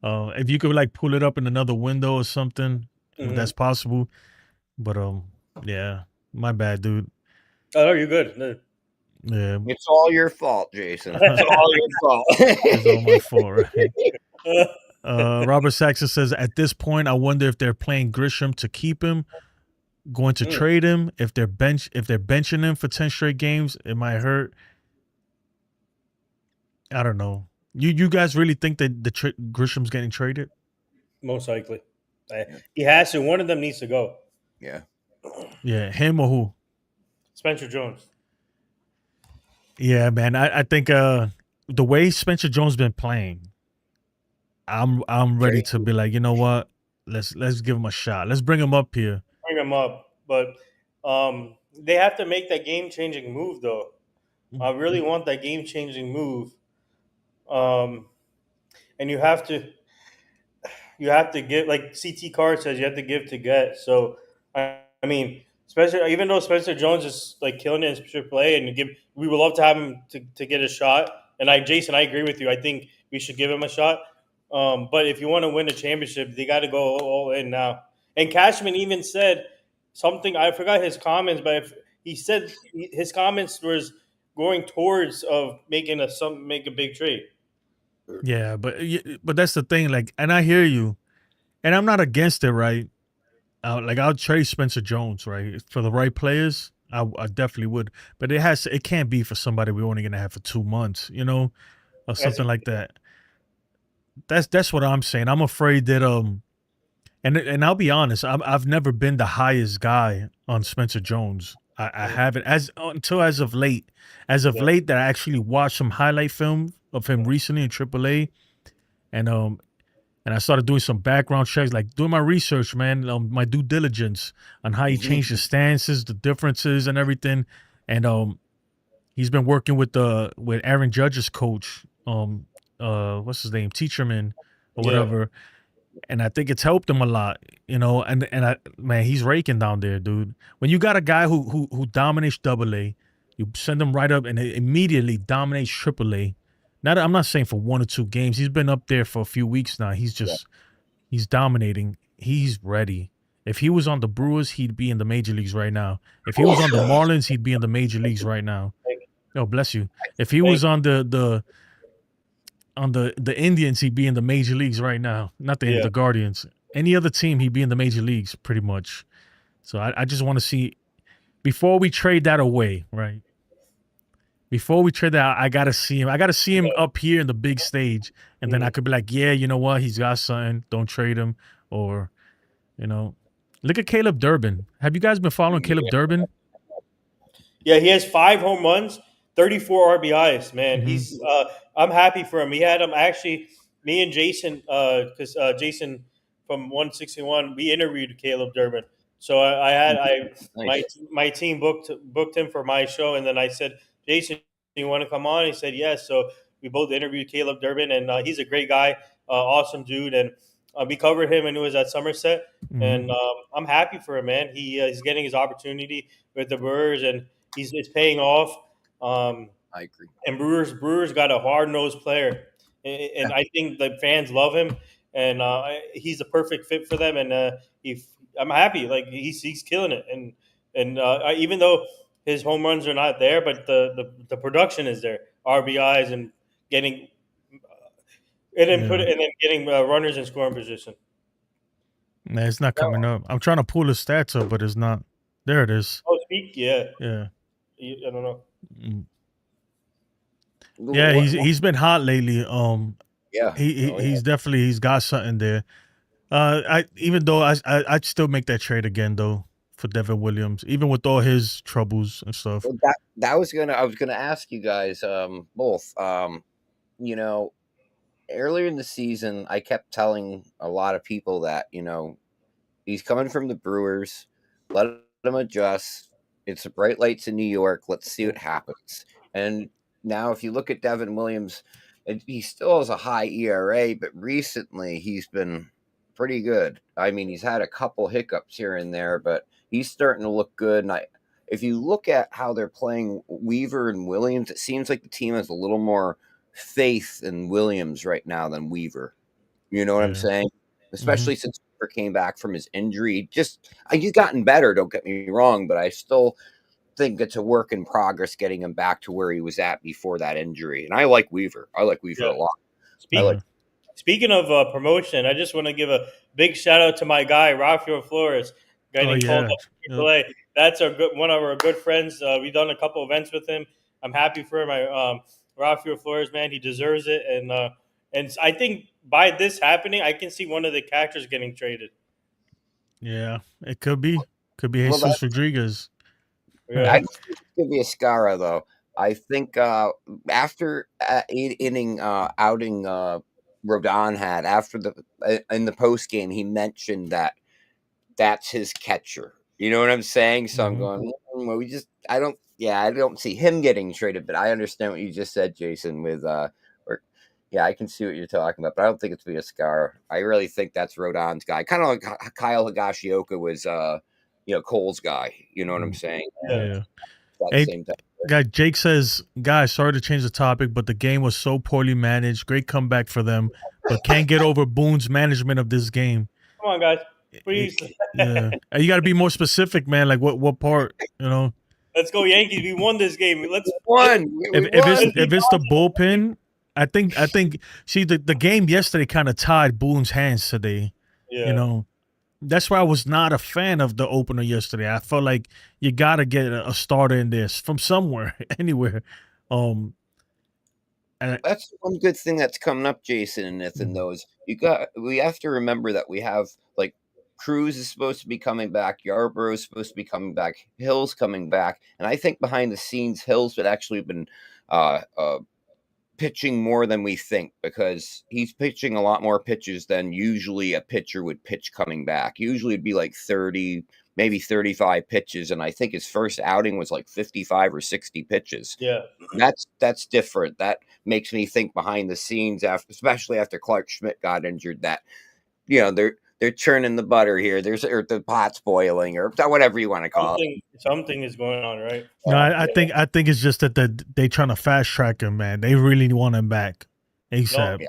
S1: If you could like pull it up in another window or something, if
S4: Mhm.
S1: that's possible. But yeah, my bad, dude.
S4: Oh, no, you're good. No.
S1: Yeah,
S3: It's all your fault, Jason. It's all your fault.
S1: it's all my fault, right? Robert Saxon says, at this point, I wonder if they're playing Grisham to keep him, going to trade him. If they're benching him for 10 straight games, it might hurt. I don't know. You guys really think that Grisham's getting traded?
S4: Most likely. He has to. One of them needs to go.
S3: Yeah.
S1: Yeah, him or who?
S4: Spencer Jones.
S1: Yeah, man. I think the way Spencer Jones been playing, I'm ready to be like, you know what? Let's give him a shot. Let's bring him up here.
S4: Bring him up. But they have to make that game-changing move, though. I really want that game-changing move. And you have to give, like CT Card says, you have to give to get. So I mean, Spencer, even though Spencer Jones is like killing it in AAA, and we would love to have him to get a shot. And Jason, I agree with you. I think we should give him a shot. But if you want to win a championship, they got to go all in now. And Cashman even said something. I forgot his comments, but if he said his comments was going towards of make a big trade.
S1: Yeah, but that's the thing. Like, and I hear you, and I'm not against it, right? Like I'll trade Spencer Jones, right, for the right players. I definitely would, but it can't be for somebody we're only gonna have for 2 months, or
S4: As
S1: something like that. That's what I'm saying. I'm afraid that and I'll be honest, I've never been the highest guy on Spencer Jones. I haven't until as of late. As of
S4: yeah,
S1: late, that I actually watched some highlight film of him recently in AAA, and I started doing some background checks, like doing my research, man, my due diligence on how he changed his stances, the differences, and everything. And he's been working with Aaron Judge's coach, what's his name, Teacherman or
S4: yeah,
S1: whatever. And I think it's helped him a lot, And man, he's raking down there, dude. When you got a guy who dominates Double A, you send him right up and it immediately dominates Triple A. Not, I'm not saying for 1 or 2 games. He's been up there for a few weeks now.
S3: Yeah.
S1: He's dominating. He's ready. If he was on the Brewers, he'd be in the major leagues right now. If he was on the Marlins, he'd be in the major leagues right now. Oh, bless you. If he was on the Indians, he'd be in the major leagues right now. Not
S4: yeah.
S1: the Guardians. Any other team, he'd be in the major leagues pretty much. So I just want to see, before we trade that away, right? Before we trade that, I gotta see him. I gotta see him up here in the big stage, and then I could be like, yeah, you know what? He's got something. Don't trade him. Or, look at Caleb Durbin. Have you guys been following Caleb Durbin?
S4: Yeah, he has 5 home runs, 34 RBIs. Man,
S1: Mm-hmm.
S4: he's. I'm happy for him. He had him actually. Me and Jason, because Jason from 161, we interviewed Caleb Durbin. So my
S3: Nice.
S4: my team booked him for my show, and then I said, Jason, you want to come on? He said yes. So we both interviewed Caleb Durbin, and he's a great guy, awesome dude, and we covered him, and it was at Somerset,
S1: Mm-hmm.
S4: and I'm happy for him, man. He's getting his opportunity with the Brewers, and it's paying off. Um,
S3: I agree.
S4: and Brewers got a hard nosed player, and I think the fans love him, and he's a perfect fit for them. And I'm happy, like he's killing it, and even though his home runs are not there, but the production is there, RBIs and getting
S1: Yeah.
S4: and then getting runners in scoring position.
S1: Nah, it's not coming up. I'm trying to pull his stats up, but it's not. There it is.
S4: Oh, speak, yeah,
S1: Yeah.
S4: I don't know.
S1: Mm. Yeah, he's been hot lately.
S3: Yeah. Oh, yeah.
S1: He's definitely, he's got something there. I even though I'd still make that trade again though for Devin Williams, even with all his troubles and stuff.
S3: Well, that was I was gonna ask you guys both. You know, earlier in the season, I kept telling a lot of people that he's coming from the Brewers. Let him adjust. It's bright lights in New York. Let's see what happens. And now, if you look at Devin Williams, he still has a high ERA, but recently he's been pretty good. I mean, he's had a couple hiccups here and there, but he's starting to look good. And if you look at how they're playing Weaver and Williams, it seems like the team has a little more faith in Williams right now than Weaver. You know what I'm
S1: Yeah.
S3: saying?
S1: Hmm.
S3: Especially since Weaver came back from his injury. He's gotten better, don't get me wrong, but I still think it's a work in progress getting him back to where he was at before that injury. And I like Weaver. I like Weaver
S4: Yeah.
S3: a lot. I
S4: Speak,
S3: like
S1: Yeah.
S4: Speaking of promotion, I just want to give a big shout out to my guy Rafael Flores
S1: Oh
S4: getting called
S1: yeah.
S4: up to
S1: Yep.
S4: AAA. That's one of our good friends. We've done a couple events with him. I'm happy for him. Rafael Flores, man, he deserves it. And I think by this happening, I can see one of the catchers getting traded.
S1: Yeah. It could be. Could be
S3: well.
S1: Jesus Rodriguez.
S4: Yeah,
S3: I just think it's gonna be a Scara though. I think after inning outing Rodon had after in the post game, he mentioned that that's his catcher. You know what I'm saying? So I'm
S1: Hmm.
S3: going, well, I don't see him getting traded, but I understand what you just said, Jason, with yeah, I can see what you're talking about, but I don't think it's be a Scar. I really think that's Rodon's guy. Kind of like Kyle Higashioka was Cole's guy. You know what I'm
S1: Mm.
S3: saying?
S1: Yeah.
S3: That
S1: Hey,
S3: same time.
S1: guy, Jake says, guys, sorry to change the topic, but the game was so poorly managed. Great comeback for them, but can't get over Boone's management of this game.
S4: Come on, guys.
S1: It-
S4: Please.
S1: yeah, you got to be more specific, man. Like what part?
S4: Let's go, Yankees. We won this game.
S3: We
S4: Let's
S3: won. We
S1: If it's
S3: won.
S1: if it's the bullpen, I think. See, the game yesterday kind of tied Boone's hands today.
S4: yeah.
S1: That's why I was not a fan of the opener yesterday. I felt like you got to get a starter in this from somewhere, anywhere. Um, and
S3: That's one good thing that's coming up, Jason and Nathan.
S1: Mhm.
S3: Those we have to remember that we have like Cruz is supposed to be coming back, Yarbrough is supposed to be coming back, Hill's coming back, and I think behind the scenes, Hill's had actually been uh, uh, pitching more than we think because he's pitching a lot more pitches than usually a pitcher would pitch coming back. Usually it'd be like 30, maybe 35 pitches, and I think his first outing was like 55 or 60 pitches.
S4: Yeah.
S3: That's different. That makes me think behind the scenes, especially after Clark Schmidt got injured, that they're churning the butter here. Or the pot's boiling, or whatever you want to call it.
S4: Something is going on, right?
S1: No, I think it's just that they trying to fast track him, man. They really want him back ASAP.
S3: Yeah.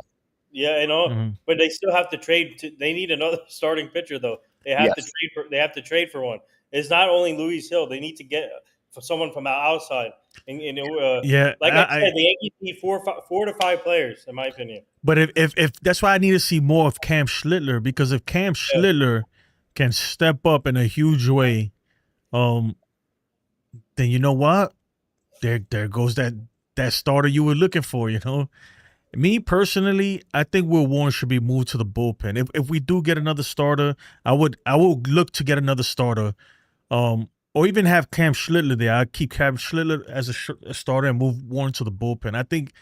S4: Yeah,
S1: Mhm.
S4: but they still have to trade. They need another starting pitcher, though. They have to
S3: Yes.
S4: trade for. They have to trade for one. It's not only Luis Hill. They need to get for someone from outside. And
S1: Yeah,
S4: like I said, the Yankees need 4 to 5 players, in my opinion.
S1: But if that's why I need to see more of Cam Schlittler, because if Cam Schlittler can step up in a huge way, then you know what? There goes that starter you were looking for. Me personally, I think Will Warren should be moved to the bullpen. If we do get another starter, I would look to get another starter, or even have Cam Schlittler there. I'd keep Cam Schlittler as a starter and move Warren to the bullpen. I think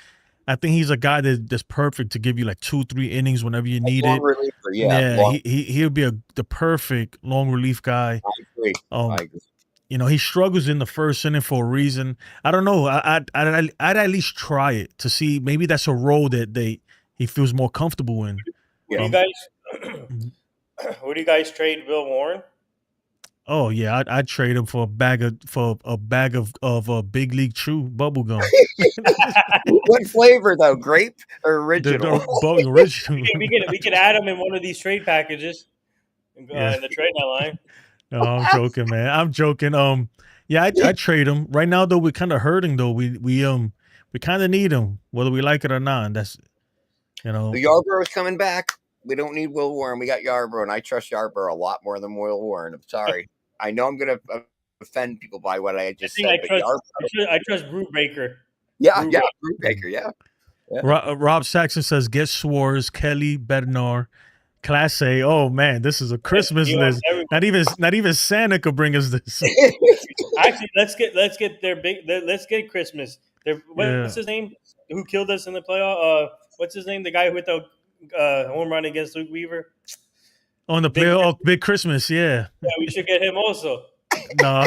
S1: he's a guy that's perfect to give you like 2-3 innings whenever you need
S3: Long
S1: it.
S3: reliever, yeah.
S1: He'll be the perfect long relief guy.
S3: I agree. I agree.
S1: He struggles in the first inning for a reason. I don't know. I'd at least try it to see. Maybe that's a role that he feels more comfortable in.
S4: What do you guys? What do you guys trade Will Warren?
S1: Oh yeah, I'd trade him for a bag of Big League Chew bubble gum.
S3: What flavor though? Grape or original?
S1: The original.
S4: we could add him in one of these trade packages in the trade line.
S1: No, I'm joking, man. I'm joking. Yeah, I trade him right now. Though we're kind of hurting. Though we kind of need him, whether we like it or not. And that's
S3: The Yarbrough is coming back. We don't need Will Warren. We got Yarbrough, and I trust Yarbrough a lot more than Will Warren. I'm sorry. I know I'm going to offend people by what I just said.
S4: I trust Brubaker.
S3: Yeah, Brubaker, yeah.
S1: Rob Saxon says get Suarez, Kelly, Bednar. Class A. Oh man, this is a Christmas list. Not even Santa could bring us this.
S4: Actually, let's get their big. Let's get Christmas. What's his name? Who killed us in the playoff? What's his name? The guy who hit the home run against Luke Weaver
S1: on the playoff. Big Christmas. Yeah.
S4: Yeah, we should get him also.
S1: No,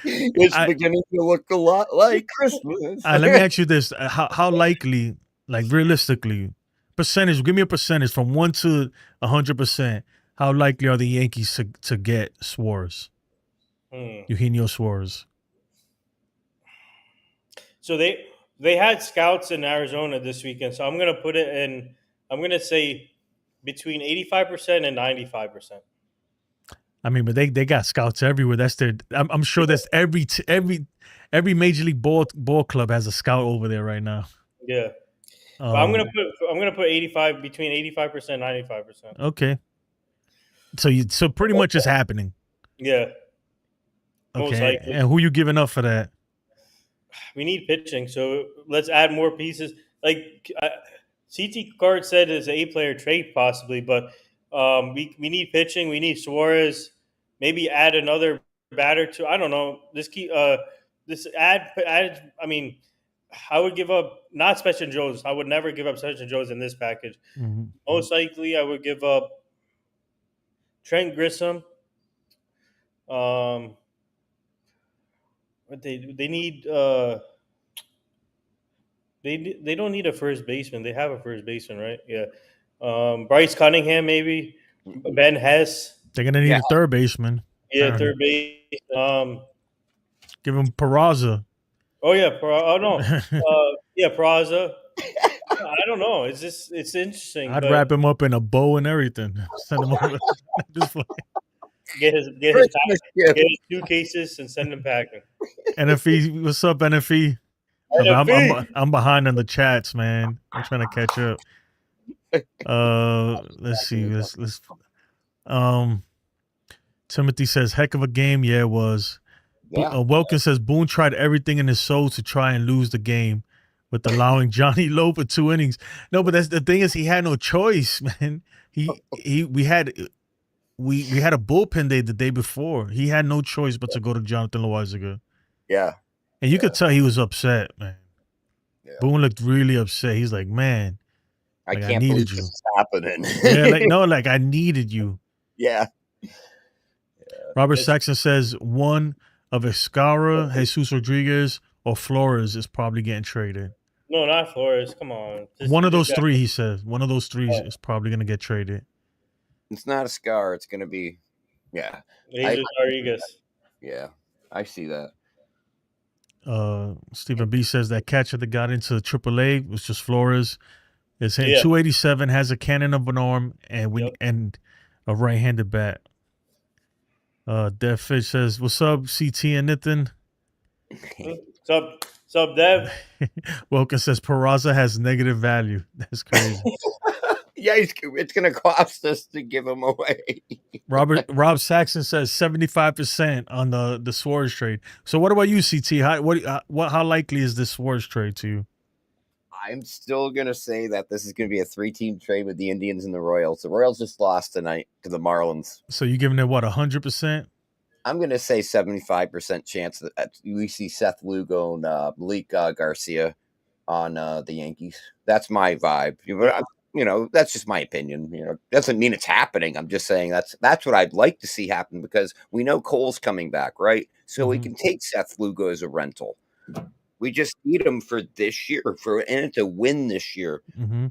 S3: it's beginning to look a lot like Christmas.
S1: Let me ask you this: how likely, like realistically, percentage? Give me a percentage from 1 to 100%. How likely are the Yankees to get Suarez? Eugenio Suarez.
S4: So they had scouts in Arizona this weekend. So I'm gonna put it in. I'm gonna say between 85% and 95%.
S1: I mean, but they got scouts everywhere. That's their. I'm sure that's every major league ball club has a scout over there right now.
S4: Yeah, but I'm gonna put 85 between 85% and 95%.
S1: Okay. So pretty much it's happening.
S4: Yeah.
S1: Okay. And who you giving up for that?
S4: We need pitching, so let's add more pieces. Like CT Card said, is an 8-player trade possibly, but we need pitching. We need Suarez. Maybe add another batter to. I don't know. This add. I mean, I would give up not Special Jones. I would never give up Special Jones in this package.
S1: Mm-hmm.
S4: Most likely, I would give up Trent Grisham. But they need. They don't need a first baseman. They have a first baseman, right? Yeah. Bryce Cunningham, maybe. Ben Hess.
S1: They're gonna need
S3: Yeah.
S1: a third baseman.
S4: Yeah,
S1: apparently.
S4: third base.
S1: Give him Peraza.
S4: Oh yeah, yeah, Peraza. I don't know. It's interesting,
S1: I'd
S4: but
S1: wrap him up in a bow and everything. Send him over. Just like-
S4: get his
S3: Christmas gift.
S4: get his suitcases and send him packing.
S1: NFE, what's up, NFE? I'm behind on the chats, man. I'm trying to catch up. Let's see. Let's Timothy says, heck of a game. Yeah, it was.
S3: Yeah.
S1: Welkin says Boone tried everything in his soul to try and lose the game with allowing Johnny Lowe for 2 innings. No, but that's the thing is he had no choice, man. We had a bullpen day the day before. He had no choice but to go to Jonathan Loizaga.
S3: Yeah.
S1: And you could tell he was upset, man.
S3: Yeah.
S1: Boone looked really upset. He's like, man,
S3: I
S1: like, I
S3: can't
S1: needed
S3: believe
S1: you.
S3: this is happening.
S1: Like I needed you.
S3: Yeah.
S1: Robert Saxon says one of Escara, Jesus Rodriguez, or Flores is probably getting traded.
S4: No, not Flores. Come on.
S1: One of those three, he says. One of those three is probably going to get traded.
S3: It's not a scar. It's going to be, yeah.
S4: Jesus Rodriguez.
S3: Yeah, I see that.
S1: Stephen B says that catcher that got into AAA was just Flores. Is hitting 287, has a cannon of an arm, and a right-handed bat. Dev Fish says, "What's up, CT and Nathan?"
S4: What's up, Dev?
S1: Welkin says Peraza has negative value. That's crazy.
S3: Yeah, it's going to cost us to give him away.
S1: Rob Saxon says 75% on the Suarez trade. So what about you, CT? How likely is this Suarez trade to you?
S3: I'm still going to say that this is going to be a 3-team trade with the Indians and the Royals. The Royals just lost tonight to the Marlins.
S1: So you giving it what, 100%?
S3: I'm going to say 75% chance that we see Seth Lugo and Malik Garcia on the Yankees. That's my vibe. That's just my opinion. Doesn't mean it's happening. I'm just saying that's what I'd like to see happen because we know Cole's coming back, right? So we can take Seth Lugo as a rental. We just need him for this year, to win this year.
S1: Mm-hmm.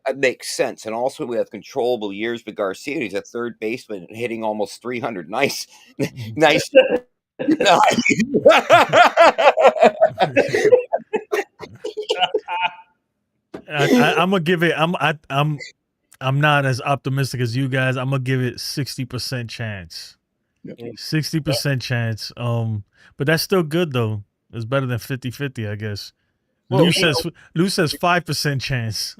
S3: That makes sense. And also we have controllable years with Garcia. He's a third baseman hitting almost 300. Nice. Nice.
S1: I'm gonna give it. I'm not as optimistic as you guys. I'm gonna give it 60% chance. 60% chance. But that's still good though. It's better than 50-50, I guess. Lou says 5% chance.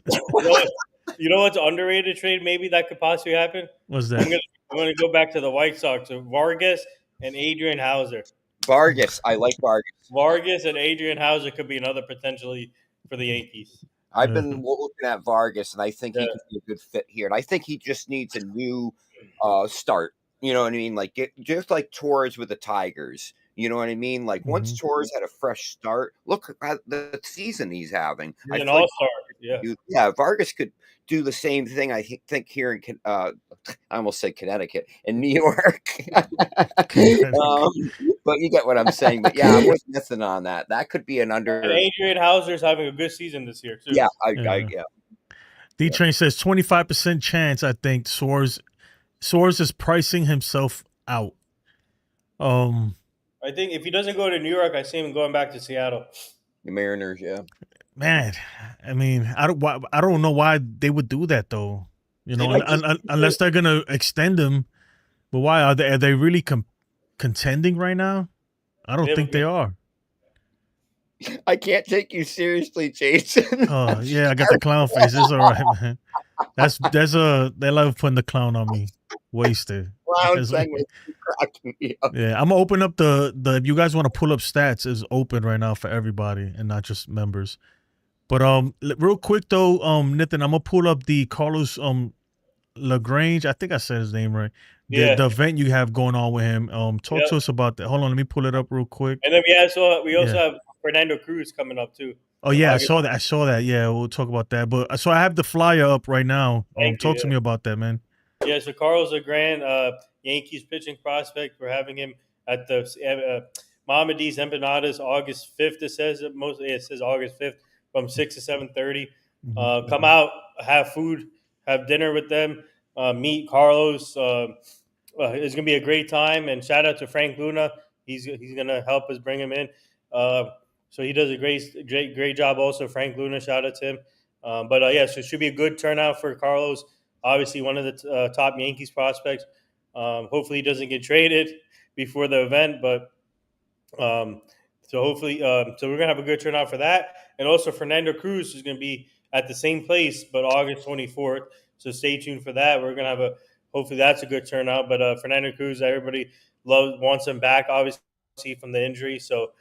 S4: You know what's underrated trade? Maybe that could possibly happen.
S1: What's that?
S4: I'm gonna go back to the White Sox. So Vargas and Adrian Hauser.
S3: Vargas, I like Vargas.
S4: Vargas and Adrian Hauser could be another potentially for the Yankees.
S3: I've been looking at Vargas, and I think he could be a good fit here. And I think he just needs a new start. You know what I mean? Just like Torres with the Tigers. You know what I mean? Like once Torres had a fresh start, look at the season he's having.
S4: He's an all-star.
S3: Yeah, Vargas could do the same thing. I think here in I almost said Connecticut, in New York. But you get what I'm saying. But yeah, I was missing on that. That could be an under.
S4: And Adrian Hauser's having a good season this year too.
S3: Yeah,
S1: D-Train says 25% chance. I think Suarez is pricing himself out.
S4: I think if he doesn't go to New York, I see him going back to Seattle.
S3: The Mariners, yeah.
S1: Man, I mean, I don't know why they would do that though. Unless they're gonna extend him. But why are they really contending right now? I don't think they are.
S3: I can't take you seriously, Jason.
S1: Oh yeah, I got the clown face. It's all right, man. They love putting the clown on me. Wasted. Yeah, I'm gonna open up the if you guys want to pull up stats, is open right now for everybody and not just members. But real quick though, Nathan, I'm gonna pull up the Carlos LaGrange. I think I said his name right. The event you have going on with him. Talk to us about that. Hold on, let me pull it up real quick.
S4: And then we also have Fernando Cruz coming up too.
S1: Oh yeah, I saw that. Yeah, we'll talk about that. But so I have the flyer up right now. Talk to me about that, man.
S4: Yeah, so Carlos LaGrange, Yankees pitching prospect. We're having him at the Mohamedis Empanadas August 5th. It says August 5th from 6 to 7:30. Come out, have food, have dinner with them, meet Carlos. it's gonna be a great time. And shout out to Frank Luna. He's gonna help us bring him in. Uh, so he does a great job. Also, Frank Luna, shout out to him. But yeah, so it should be a good turnout for Carlos. Obviously, one of the top Yankees prospects. Hopefully, he doesn't get traded before the event, but so hopefully, so we're gonna have a good turnout for that. And also, Fernando Cruz is gonna be at the same place, but August 24th. So stay tuned for that. We're gonna have a hopefully that's a good turnout. But Fernando Cruz, everybody wants him back, obviously from the injury. So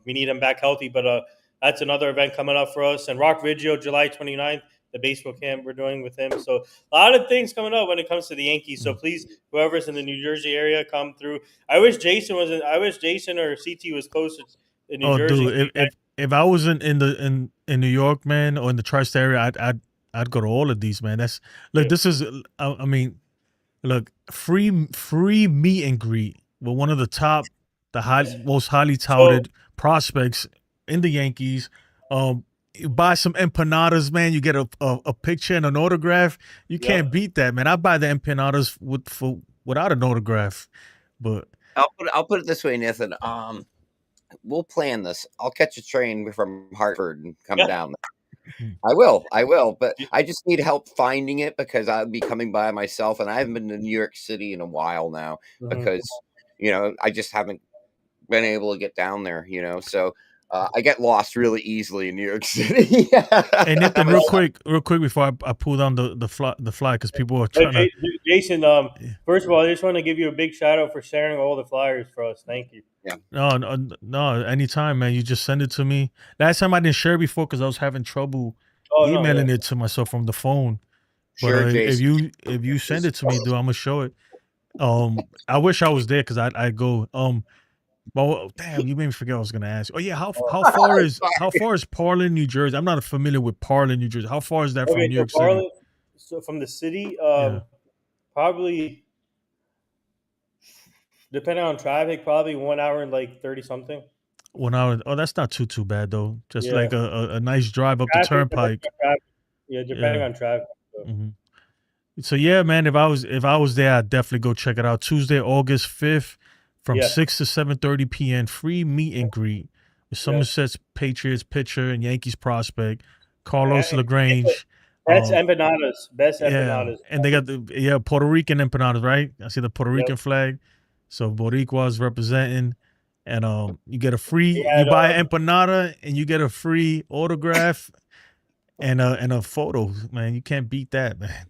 S4: we need him back healthy. But that's another event coming up for us. And Rock Vigio, July 29th, the baseball camp we're doing with him. So a lot of things coming up when it comes to the Yankees. So please, whoever's in the New Jersey area, come through. I wish Jason or CT was closer in New Jersey.
S1: Dude, if I was in New York, man, or in the tri-state area, I'd go to all of these, man. This is I mean, look, free meet and greet with one of the top, most highly touted prospects in the Yankees. You buy some empanadas, man. You get a picture and an autograph. You can't beat that, man. I buy the empanadas without an autograph, but
S3: I'll put it this way, Nathan. We'll plan this. I'll catch a train from Hartford and come down. I will, but I just need help finding it because I'll be coming by myself, and I haven't been to New York City in a while now because I just haven't been able to get down there. So I get lost really easily in New York City.
S1: Hey, Nathan, real quick before I pull down the fly because people are trying to.
S4: Jason, first of all, I just want to give you a big shout out for sharing all the flyers for us. Thank you.
S3: Yeah.
S1: No, anytime, man. You just send it to me. Last time I didn't share before because I was having trouble emailing it to myself from the phone.
S3: Sure,
S1: but
S3: Jason.
S1: if you send it to me, dude, I'm gonna show it. I wish I was there because I go. Well, damn, you made me forget what I was gonna ask. Oh yeah, how far is Parlin, New Jersey? I'm not familiar with Parlin, New Jersey. How far is that from New York City?
S4: So from the city, probably depending on traffic, probably 1 hour and like 30 something.
S1: 1 hour. Oh, that's not too bad though. Just like a nice drive up the turnpike.
S4: Depending on traffic. So.
S1: Mm-hmm. So yeah, man, if I was there, I'd definitely go check it out. Tuesday, August 5th, from 6 to 7:30 p.m. Free meet and greet with Somerset's Patriots pitcher and Yankees prospect Carlos LaGrange.
S4: Best empanadas.
S1: And they got the Puerto Rican empanadas, right? I see the Puerto Rican flag. So Boricua's representing, and you get a free. You buy an empanada and you get a free autograph. And a photo, man. You can't beat that, man.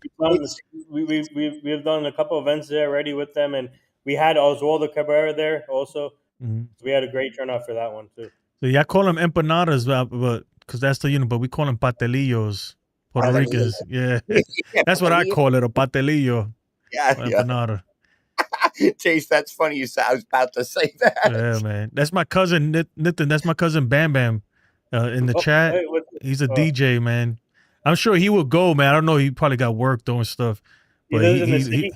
S4: We've done a couple events there already with them, and we had Oswaldo Cabrera there also.
S1: Mm-hmm.
S4: So we had a great turnout for that one too.
S1: So yeah, I call them empanadas, but because that's the but we call them patelillos, Puerto Ricans. Yeah, that's what I call it, a patelillo.
S3: Yeah,
S1: empanada.
S3: Chase, that's funny. I was about to say that.
S1: Yeah, man. That's my cousin Nathan. That's my cousin Bam Bam. In the chat, he's a DJ, man. I'm sure he will go, man. I don't know. He probably got work doing stuff, but he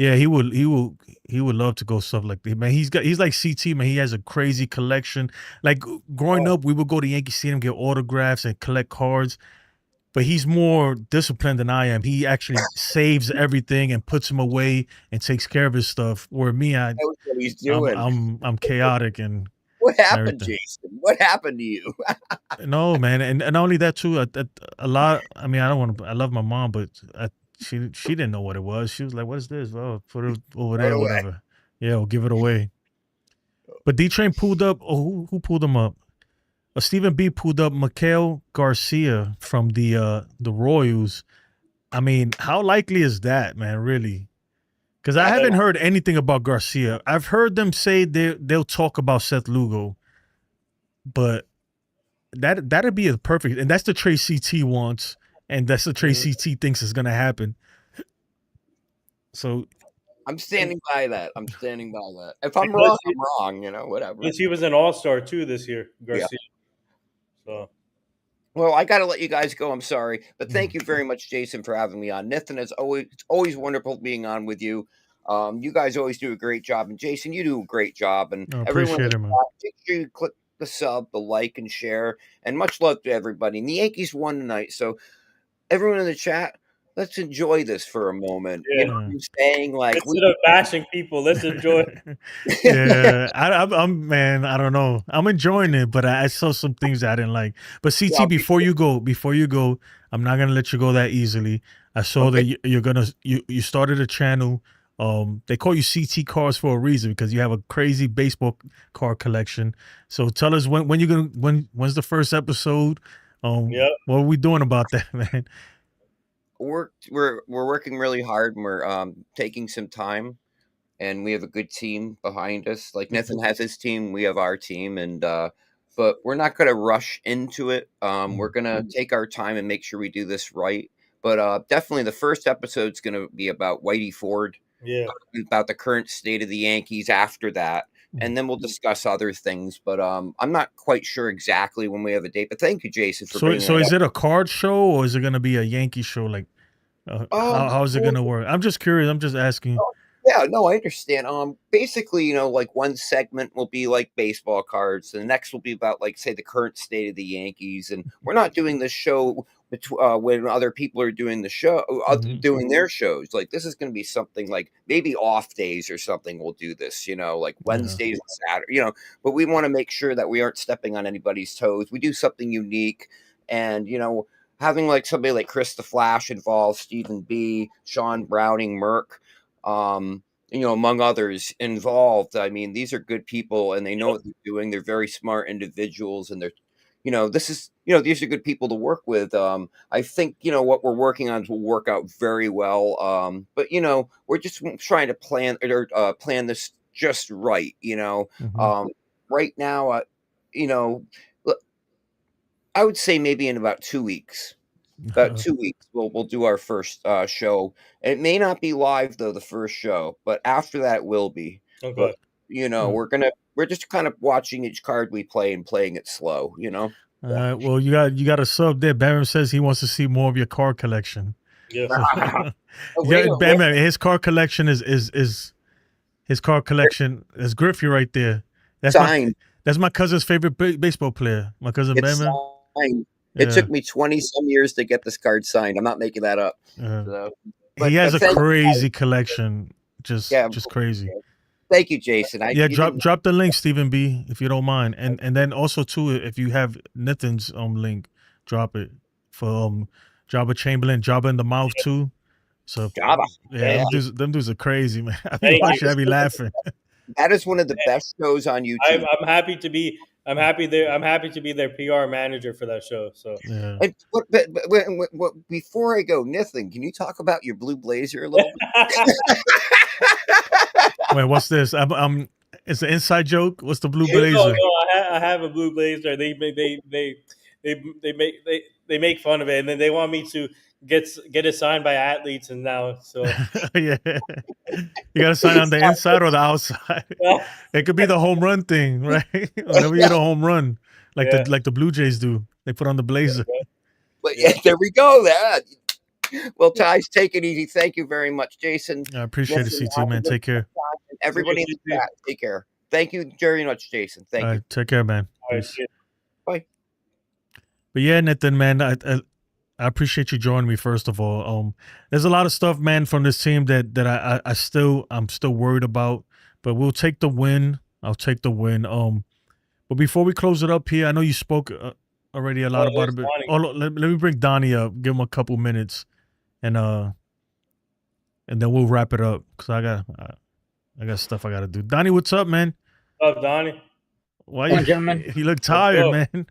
S1: would love to go stuff like that, man. He's like CT, man. He has a crazy collection. Like growing up, we would go to Yankee Stadium, get autographs and collect cards. But he's more disciplined than I am. He actually saves everything and puts them away and takes care of his stuff. Where me,
S3: That's what he's doing.
S1: I'm chaotic and.
S3: What happened, Jason? What happened to you?
S1: No, man, and not only that too. A lot. I mean, I don't want to. I love my mom, but she didn't know what it was. She was like, "What is this? Oh, put it over there, whatever." Yeah, we'll give it away. But D-Train pulled up. Oh, who pulled him up? Stephen B pulled up Mikael Garcia from the Royals. I mean, how likely is that, man? Really? Because I haven't heard anything about Garcia. I've heard them say they'll talk about Seth Lugo, but that'd be a perfect, and that's the trade CT wants, and that's the trade CT thinks is gonna happen. So
S3: I'm standing by that. If I'm wrong, I'm wrong. Whatever.
S4: Because he was an all-star too this year, Garcia. Yeah. So.
S3: Well, I got to let you guys go. I'm sorry. But thank you very much, Jason, for having me on. Nathan, it's always wonderful being on with you. You guys always do a great job. And, Jason, you do a great job. And everyone, make sure you click the sub, the like, and share. And much love to everybody. And the Yankees won tonight. So, everyone in the chat, let's enjoy this for a moment. You
S4: Yeah.
S3: know what I'm saying? Like we
S4: Instead of bashing people, let's enjoy.
S1: Yeah, I'm man. I don't know. I'm enjoying it, but I saw some things I didn't like. But CT,
S3: well,
S1: before you go, I'm not gonna let you go that easily. I saw that
S3: okay.
S1: you're gonna you started a channel. They call you CT Cars for a reason because you have a crazy baseball card collection. So tell us when you gonna when's the first episode?
S4: Yep.
S1: What are we doing about that, man?
S3: We're working really hard and we're taking some time and we have a good team behind us. Like Nathan has his team, we have our team, and but we're not going to rush into it. We're going to take our time and make sure we do this right. But definitely, the first episode's going to be about Whitey Ford,
S4: Yeah.
S3: about the current state of the Yankees. After that, and then we'll discuss other things. But I'm not quite sure exactly when we have a date. But thank you, Jason, for bringing
S1: So
S3: that
S1: is
S3: up.
S1: it a card show or is it gonna be a Yankee show? Like, how is it
S3: Well,
S1: gonna work? I'm just curious. I'm just asking.
S3: oh, yeah, no, I understand. Basically, like one segment will be like baseball cards, and the next will be about like say the current state of the Yankees. And we're not doing this show when other people are doing the show,
S1: Mhm.
S3: doing their shows. Like this is going to be something like maybe off days or something. We'll do this, like
S1: Yeah.
S3: Wednesdays and Saturday. But we want to make sure that we aren't stepping on anybody's toes. We do something unique, and having like somebody like Chris the Flash involved, Stephen B, Sean Browning, Merck, among others involved. I mean, these are good people and they know what they're doing. They're very smart individuals and these are good people to work with. I think, what we're working on will work out very well. But, we're just trying to plan this just right,
S1: Mhm.
S3: right now, you know, look, I would say maybe in about 2 weeks. About 2 weeks, we'll do our first, show. It may not be live, though, the first show, but after that, it will be. But,
S4: Okay.
S3: we're just kind of watching each card we play and playing it slow,
S1: All right. Well, you got a sub there. Bam says he wants to see more of your card collection.
S4: Yeah.
S1: So,
S3: Wait,
S1: yeah, Bam, his card collection is his card collection is Griffey right there. That's my
S3: signed.
S1: that's my cousin's favorite baseball player. My cousin
S3: It's
S1: Bam.
S3: signed. It
S1: Yeah.
S3: took me 20 some years to get this card signed. I'm not making that up.
S1: Yeah.
S3: So,
S1: He
S3: but
S1: has a
S3: thank you,
S1: crazy
S3: guys.
S1: collection. Just
S3: Yeah,
S1: just crazy.
S3: thank you, Jason.
S1: Yeah,
S3: You
S1: drop
S3: didn't.
S1: drop the link, Stephen B, if you don't mind, and then also too, if you have Nathan's link, drop it for Jabba Chamberlain, Jabba in the mouth too. So
S3: Java.
S1: yeah,
S3: Yeah,
S1: them dudes are crazy, man. I be
S4: Thank you.
S1: watching, I be laughing.
S3: that is one of the best shows on
S4: I'm
S3: YouTube.
S4: I'm happy to be. I'm happy there. I'm happy to be their PR manager for that show. So
S1: Yeah.
S3: And before I go, Nathan, can you talk about your blue blazer a little
S1: Wait, what's this? It's an inside joke. What's the blue
S4: no,
S1: blazer?
S4: I have a blue blazer. They make fun of it, and then they want me to get it signed by athletes, and now so
S1: Yeah, you gotta sign on the inside or the outside. It could be the home run thing, right? Whenever you
S3: bit?
S1: hit a home run,
S4: yeah.
S1: like the Blue Jays do, they put on the blazer.
S3: But yeah, there we go. Well, Ty's, take it easy. Thank you very much, Jason.
S1: I appreciate it,
S3: Nathan,
S1: CT man. Take care.
S3: everybody in the chat, take care. Thank you very much, Jason.
S1: All
S3: Thank you.
S1: right, take care, man.
S4: All right,
S1: Peace.
S4: see ya.
S3: Bye.
S1: But yeah, Nathan, man, I appreciate you joining me. First of all, there's a lot of stuff, man, from this team that I'm still worried about, but we'll take the win. I'll take the win. But before we close it up here, I know you spoke already a lot about it.
S4: There's Donnie.
S1: Oh, let me bring Donnie up. Give him a couple minutes, and then we'll wrap it up because I got stuff I got to do. Donnie, what's up, man?
S4: What's up, Donnie?
S1: Why
S5: Come on,
S1: you?
S5: gentlemen.
S1: You look tired,
S4: go.
S1: man.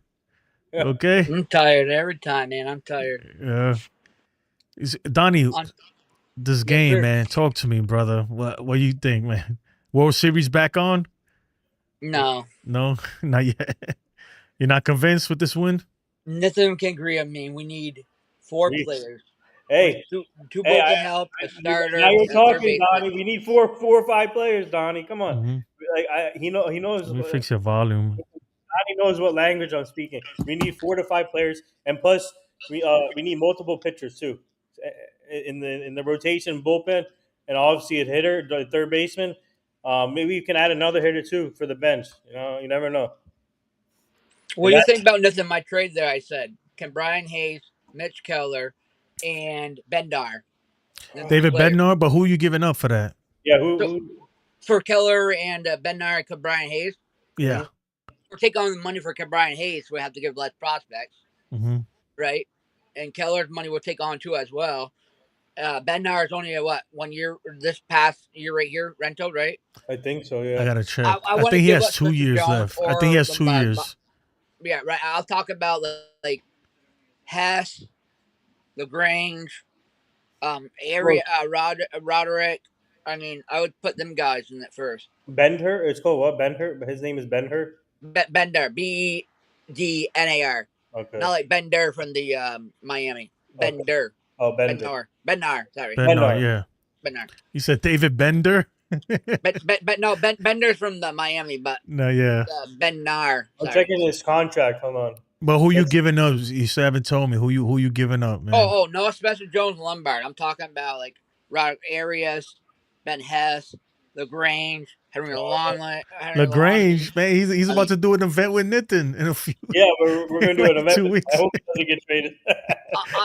S4: Yeah.
S1: Okay.
S5: I'm tired every time, man. I'm tired.
S1: Yeah. Donnie,
S5: On-
S1: this
S5: Yes,
S1: game,
S5: sir.
S1: man. Talk to me, brother. What do you think, man? World Series back on?
S5: No,
S1: No, not yet. You're not convinced with this win?
S5: nothing can agree on me. We need 4
S4: We-
S5: players.
S4: Hey,
S5: Two
S4: hey,
S5: bullpen help, a starter,
S4: now you're
S5: and a third
S4: talking,
S5: baseman.
S4: Donnie. We need four or five players, Donnie. Come on.
S1: Mhm.
S4: He knows.
S1: Let me fix your volume.
S4: Donnie knows what language I'm speaking. We need 4 to 5 players, and plus we need multiple pitchers too, in the rotation bullpen, and obviously a hitter, the third baseman. Maybe you can add another hitter too for the bench. You never know.
S5: What do you think about nothing? My trade there, I said, can Brian Hayes, Mitch Keller, and Bendar.
S1: David Bednar, but who are you giving up for that?
S4: Yeah, who?
S5: For Keller and Bendar and Brian Hayes.
S1: Yeah.
S5: We're taking on the money for Brian Hayes. We have to give less prospects, right? And Keller's money we'll take on too as well. Bednar is only a 1 year, this past year right here, rental, right?
S4: I think so. Yeah.
S1: I gotta check.
S5: I
S1: I think he has 2 years left. I think he has 2 years.
S5: Yeah, right. I'll talk about like Hess, LaGrange, Roderick. I mean, I would put them guys in it first.
S4: Bender. It's called what? Bender. His name is Bender.
S5: Bender. Bendar.
S4: Okay.
S5: Not like Bender from the Miami. Bender.
S4: Oh, Bender.
S5: Bednar. Sorry.
S1: Bednar, yeah.
S5: Bednar.
S1: You said David Bender?
S5: No, Bender's from the Miami, but
S1: no, yeah.
S5: Bednar.
S4: I'm checking his contract. Hold on.
S1: But who you giving up? You still haven't told me who you giving up, man.
S5: No, Spencer Jones Lombard. I'm talking about like Rod Arias, Ben Hess, LaGrange, Henry Longley.
S1: LaGrange, man, he's about to do an event with Nathan in a few.
S4: Yeah, we're gonna do an event.
S1: 2 weeks.
S4: I hope he doesn't get traded.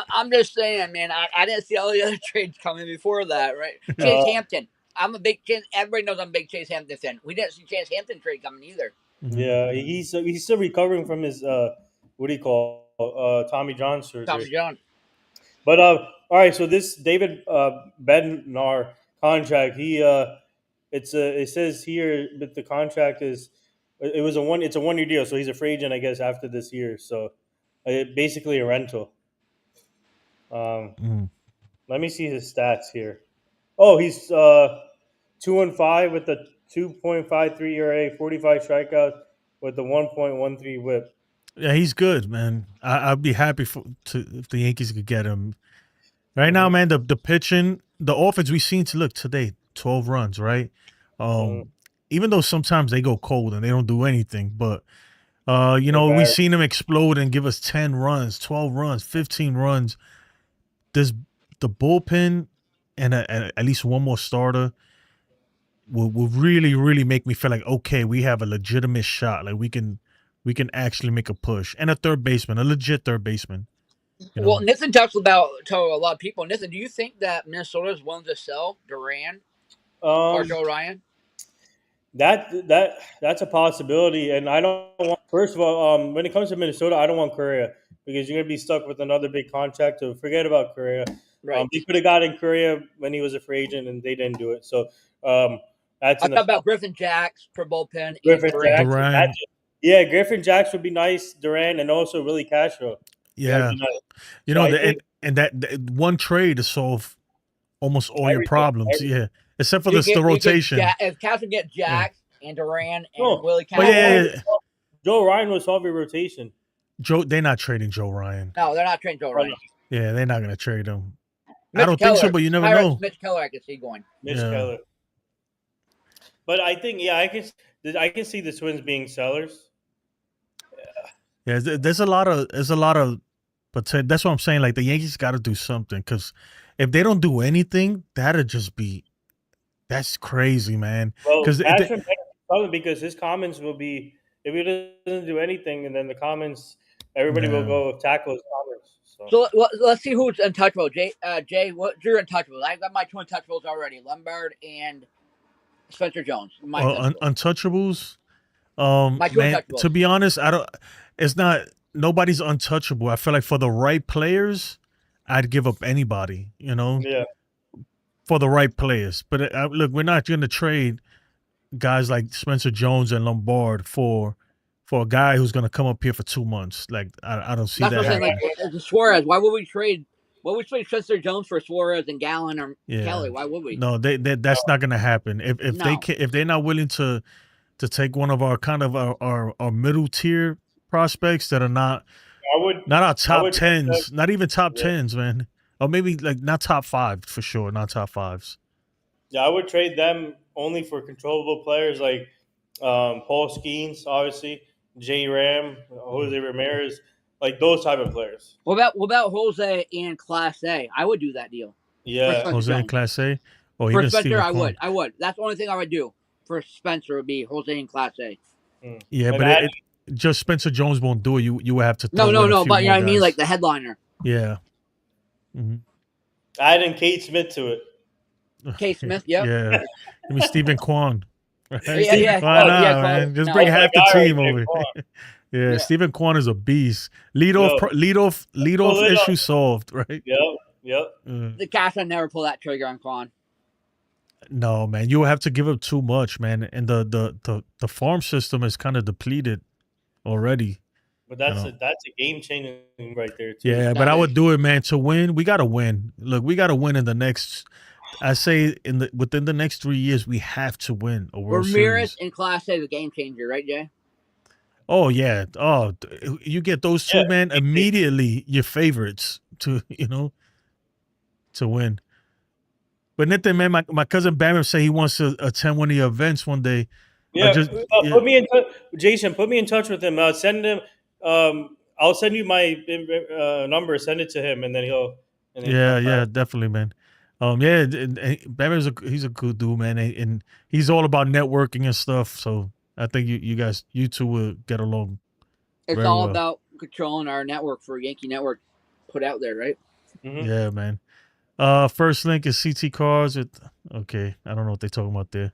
S5: I'm just saying, man. I didn't see all the other trades coming before that, right? Chase Hampton. I'm a big Chase. Everybody knows I'm a big Chase Hampton fan. We didn't see Chase Hampton trade coming either.
S4: Yeah, he's still recovering from his what do you call Tommy John surgery.
S5: Tommy John.
S4: But all right, so this David Bednar contract, it says here that the contract it's a 1 year deal, so he's a free agent, I guess, after this year. So basically a rental. Let me see his stats here. Oh, he's 2-5 with a 2.53 ERA, 45 strikeouts with a 1.13 WHIP.
S1: Yeah, he's good, man. I'd be happy if the Yankees could get him. Right now, man, the pitching, the offense we seen to look today, 12 runs, right? Even though sometimes they go cold and they don't do anything, but we seen them explode and give us 10 runs, 12 runs, 15 runs. The bullpen and at least one more starter will really, really make me feel like, okay, we have a legitimate shot. Like we can actually make a push. And a legit third baseman.
S5: Well, Nathan talks about to a lot of people. Nathan, do you think that Minnesota is willing to sell Duran or Joe Ryan?
S4: That's a possibility, and I don't want. First of all, when it comes to Minnesota, I don't want Correa because you're gonna be stuck with another big contract. So forget about Correa.
S5: Right.
S4: They could have gotten Correa when he was a free agent, and they didn't do it. So that's.
S5: I thought about Griffin Jacks for bullpen.
S4: Griffin Jacks. Yeah, Griffin Jacks would be nice. Duran and also Willie Castro.
S1: Yeah, nice. That one trade to solve almost all your problems. Yeah, except for the rotation.
S5: If Castro get Jacks and Duran and Willie Castro.
S1: Yeah.
S4: Joe Ryan will solve your rotation.
S1: They're not trading Joe Ryan.
S5: No, they're not trading Joe Ryan.
S1: Yeah, they're not going to trade him. I don't think so, but you never know.
S5: Mitch Keller, I can see going.
S4: Keller. But I think, I can see the Twins being sellers.
S1: Yeah, there's a lot of, but that's what I'm saying. Like the Yankees got to do something because if they don't do anything, that's crazy, man.
S4: Well, because his comments will be if he doesn't do anything, and then the comments, everybody will go tackle his comments.
S5: So let's see who's untouchable. Jay, what's your untouchables? I got my 2 untouchables already: Lombard and Spencer Jones.
S1: Untouchables. Man, to be honest, it's not, nobody's untouchable. I feel like for the right players, I'd give up anybody,
S4: Yeah.
S1: For the right players. But look, we're not going to trade guys like Spencer Jones and Lombard for a guy who's going to come up here for 2 months. Like, I don't see that happening.
S5: Like Suarez, why would we trade? Why would we trade Spencer Jones for Suarez and Gallen or Kelly? Why would we?
S1: No, that's not going to happen. If they're not willing to take one of our kind of our middle tier prospects that are not our top tens, not even top tens, man, or maybe like not top 5 for sure, not top 5s.
S4: Yeah, I would trade them only for controllable players like Paul Skeens, obviously, J. Ram, Jose Ramirez, like those type of players.
S5: What about Jose in Class A? I would do that deal.
S4: Yeah,
S1: Jose in Class A. Oh,
S5: for Spencer, I would. That's the only thing I would do for Spencer would be Jose in Class A.
S1: Yeah, but just Spencer Jones won't do it. You would have to.
S5: No. But you know what I mean, like the headliner.
S1: Yeah. Mhm.
S4: Adding Kate Smith to it.
S5: Kate Smith, yep.
S1: Yeah. Give me Stephen Kwan. Right?
S5: Yeah.
S1: Why
S5: Oh,
S1: not,
S5: yeah,
S1: man? Just
S5: no.
S1: bring
S4: That's my
S1: half the
S4: guy right
S1: team
S4: there,
S1: over.
S4: Quan.
S1: Yeah,
S5: Yeah.
S1: Stephen Kwan is a beast.
S4: Yo.
S1: Leadoff
S4: Pull it
S1: issue
S4: up.
S1: solved, right?
S4: Yep.
S5: The Cats would never pull that trigger on Quan.
S1: No, man, you have to give up too much, man. And the farm system is kind of depleted already.
S4: But
S1: You
S4: that's
S1: know.
S4: a game changing right there too.
S1: Yeah, but
S5: That
S1: I
S5: is.
S1: would do it, man. To win, we gotta win. Look, we gotta win in the next. I say within the next 3 years, we have to win a World
S5: Ramirez
S1: Series.
S5: in Class A is a game changer, right, Jay?
S1: Oh yeah. Oh, you get those
S4: Yeah.
S1: two, man. Immediately, your favorites to to win. But Nathan, man, my cousin Bam say he wants to attend one of your events one day.
S4: Yeah.
S1: Yeah,
S4: Put me in touch, Jason. Put me in touch with him. Send him. I'll send you my number. Send it to him, and then he'll come by.
S1: yeah, definitely, man. Yeah, and Bam is he's a cool dude, man, and he's all about networking and stuff. So I think you two will get along
S5: It's
S1: very
S5: all
S1: well.
S5: about controlling our network for Yankee Network put out there, right?
S4: Mm-hmm.
S1: Yeah, man. First link is CT cards. Okay, I don't know what they're talking about there.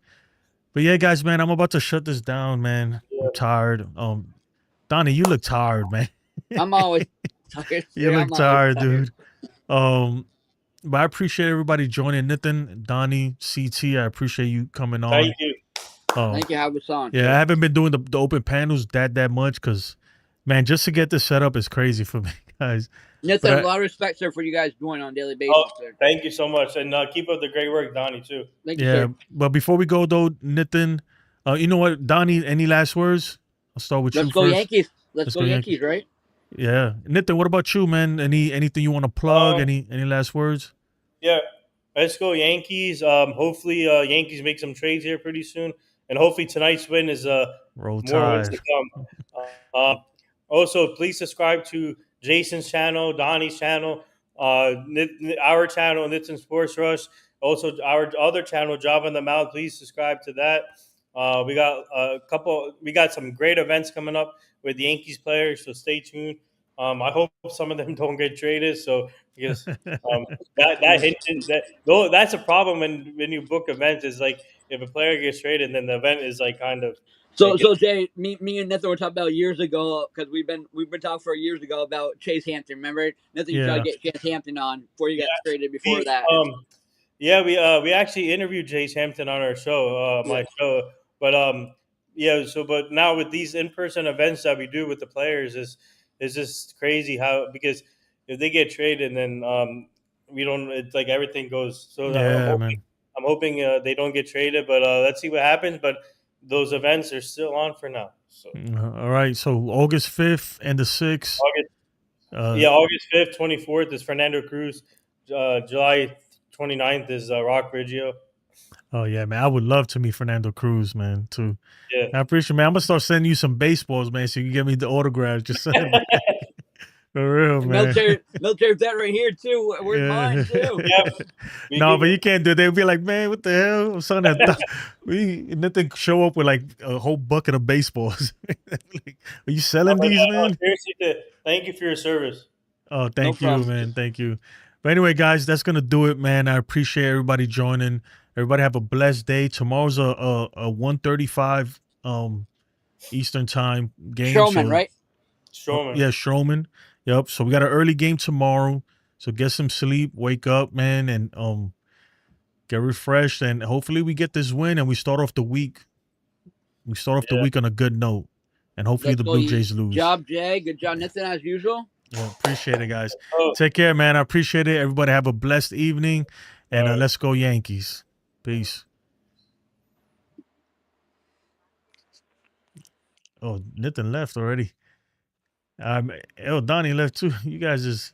S1: But yeah, guys, man, I'm about to shut this down, man.
S4: Yeah.
S1: I'm tired. Donnie, you look tired, man.
S5: I'm always tired.
S1: You look
S5: I'm always
S1: tired, dude. But I appreciate everybody joining. Nathan, Donnie, CT, I appreciate you coming on.
S4: Thank you.
S5: Thank you, have us on.
S1: Yeah, I haven't been doing the open panels that much because, man, just to get this set up is crazy for me, guys.
S5: Nathan,
S1: But
S5: a lot of respect, sir, for you guys doing on a daily basis,
S4: Oh,
S5: sir.
S4: thank you so much, and keep up the great work, Donnie, too.
S5: Thank you,
S1: yeah,
S5: sir.
S1: but before we go though, Nathan, you know what, Donnie, any last words? I'll start with
S5: Let's
S1: you
S5: go
S1: first.
S5: Yankees. Let's go Yankees, right?
S1: Yeah, Nathan, what about you, man? Anything you want to plug? Any last words?
S4: Yeah, let's go Yankees. Hopefully, Yankees make some trades here pretty soon, and hopefully tonight's win is
S1: Roll
S4: more wins to
S1: Tide.
S4: come. Also, please subscribe to Jason's channel, Donnie's channel, our channel, Nitson Sports Rush. Also, our other channel, Job on the Mouth. Please subscribe to that. We got We got some great events coming up with the Yankees players, so stay tuned. I hope some of them don't get traded. So because that hinges that's a problem when you book events is like if a player gets traded, then the event is like kind of
S5: So Jay, me and Nathan were talking about years ago because we've been talking for years ago about Chase Hampton. Remember, Nathan, you tried to get Chase Hampton on before you got traded. Before that,
S4: we actually interviewed Chase Hampton on our show, my show. But but now with these in person events that we do with the players is just crazy how because if they get traded, then we don't. It's like everything goes. So
S1: Yeah, man.
S4: I'm hoping they don't get traded, but let's see what happens. But those events are still on for now. So
S1: All right. So August 5th and the 6th.
S4: August 5th, 24th is Fernando Cruz. July 29th is Rock Riggio.
S1: Oh yeah, man. I would love to meet Fernando Cruz, man, too.
S4: Yeah.
S1: I appreciate, man. I'm gonna start sending you some baseballs, man, so you can get me the autographs. Just send them back. For real, man.
S5: military vet right here too. Where's mine too?
S1: No, but you can't do it. They'll be like, man, what the hell? Son, nothing show up with like a whole bucket of baseballs. Like, are you selling these, man?
S4: Seriously, thank you for your service.
S1: Oh, thank you, man. Thank you. But anyway, guys, that's gonna do it, man. I appreciate everybody joining. Everybody have a blessed day. Tomorrow's a 1:35 Eastern time game.
S5: Strowman, right?
S4: Strowman.
S1: Yeah, Strowman. Yep. So we got an early game tomorrow. So get some sleep, wake up, man, and get refreshed, and hopefully we get this win and we start off the week. We start off the week on a good note, and hopefully the Blue Jays lose.
S5: Good job, Jay. Good job, Nathan, as usual.
S1: Yeah, appreciate it, guys. Take care, man. I appreciate it. Everybody have a blessed evening, and let's go Yankees. Peace. Oh, Nathan left already. Donnie left too. You guys just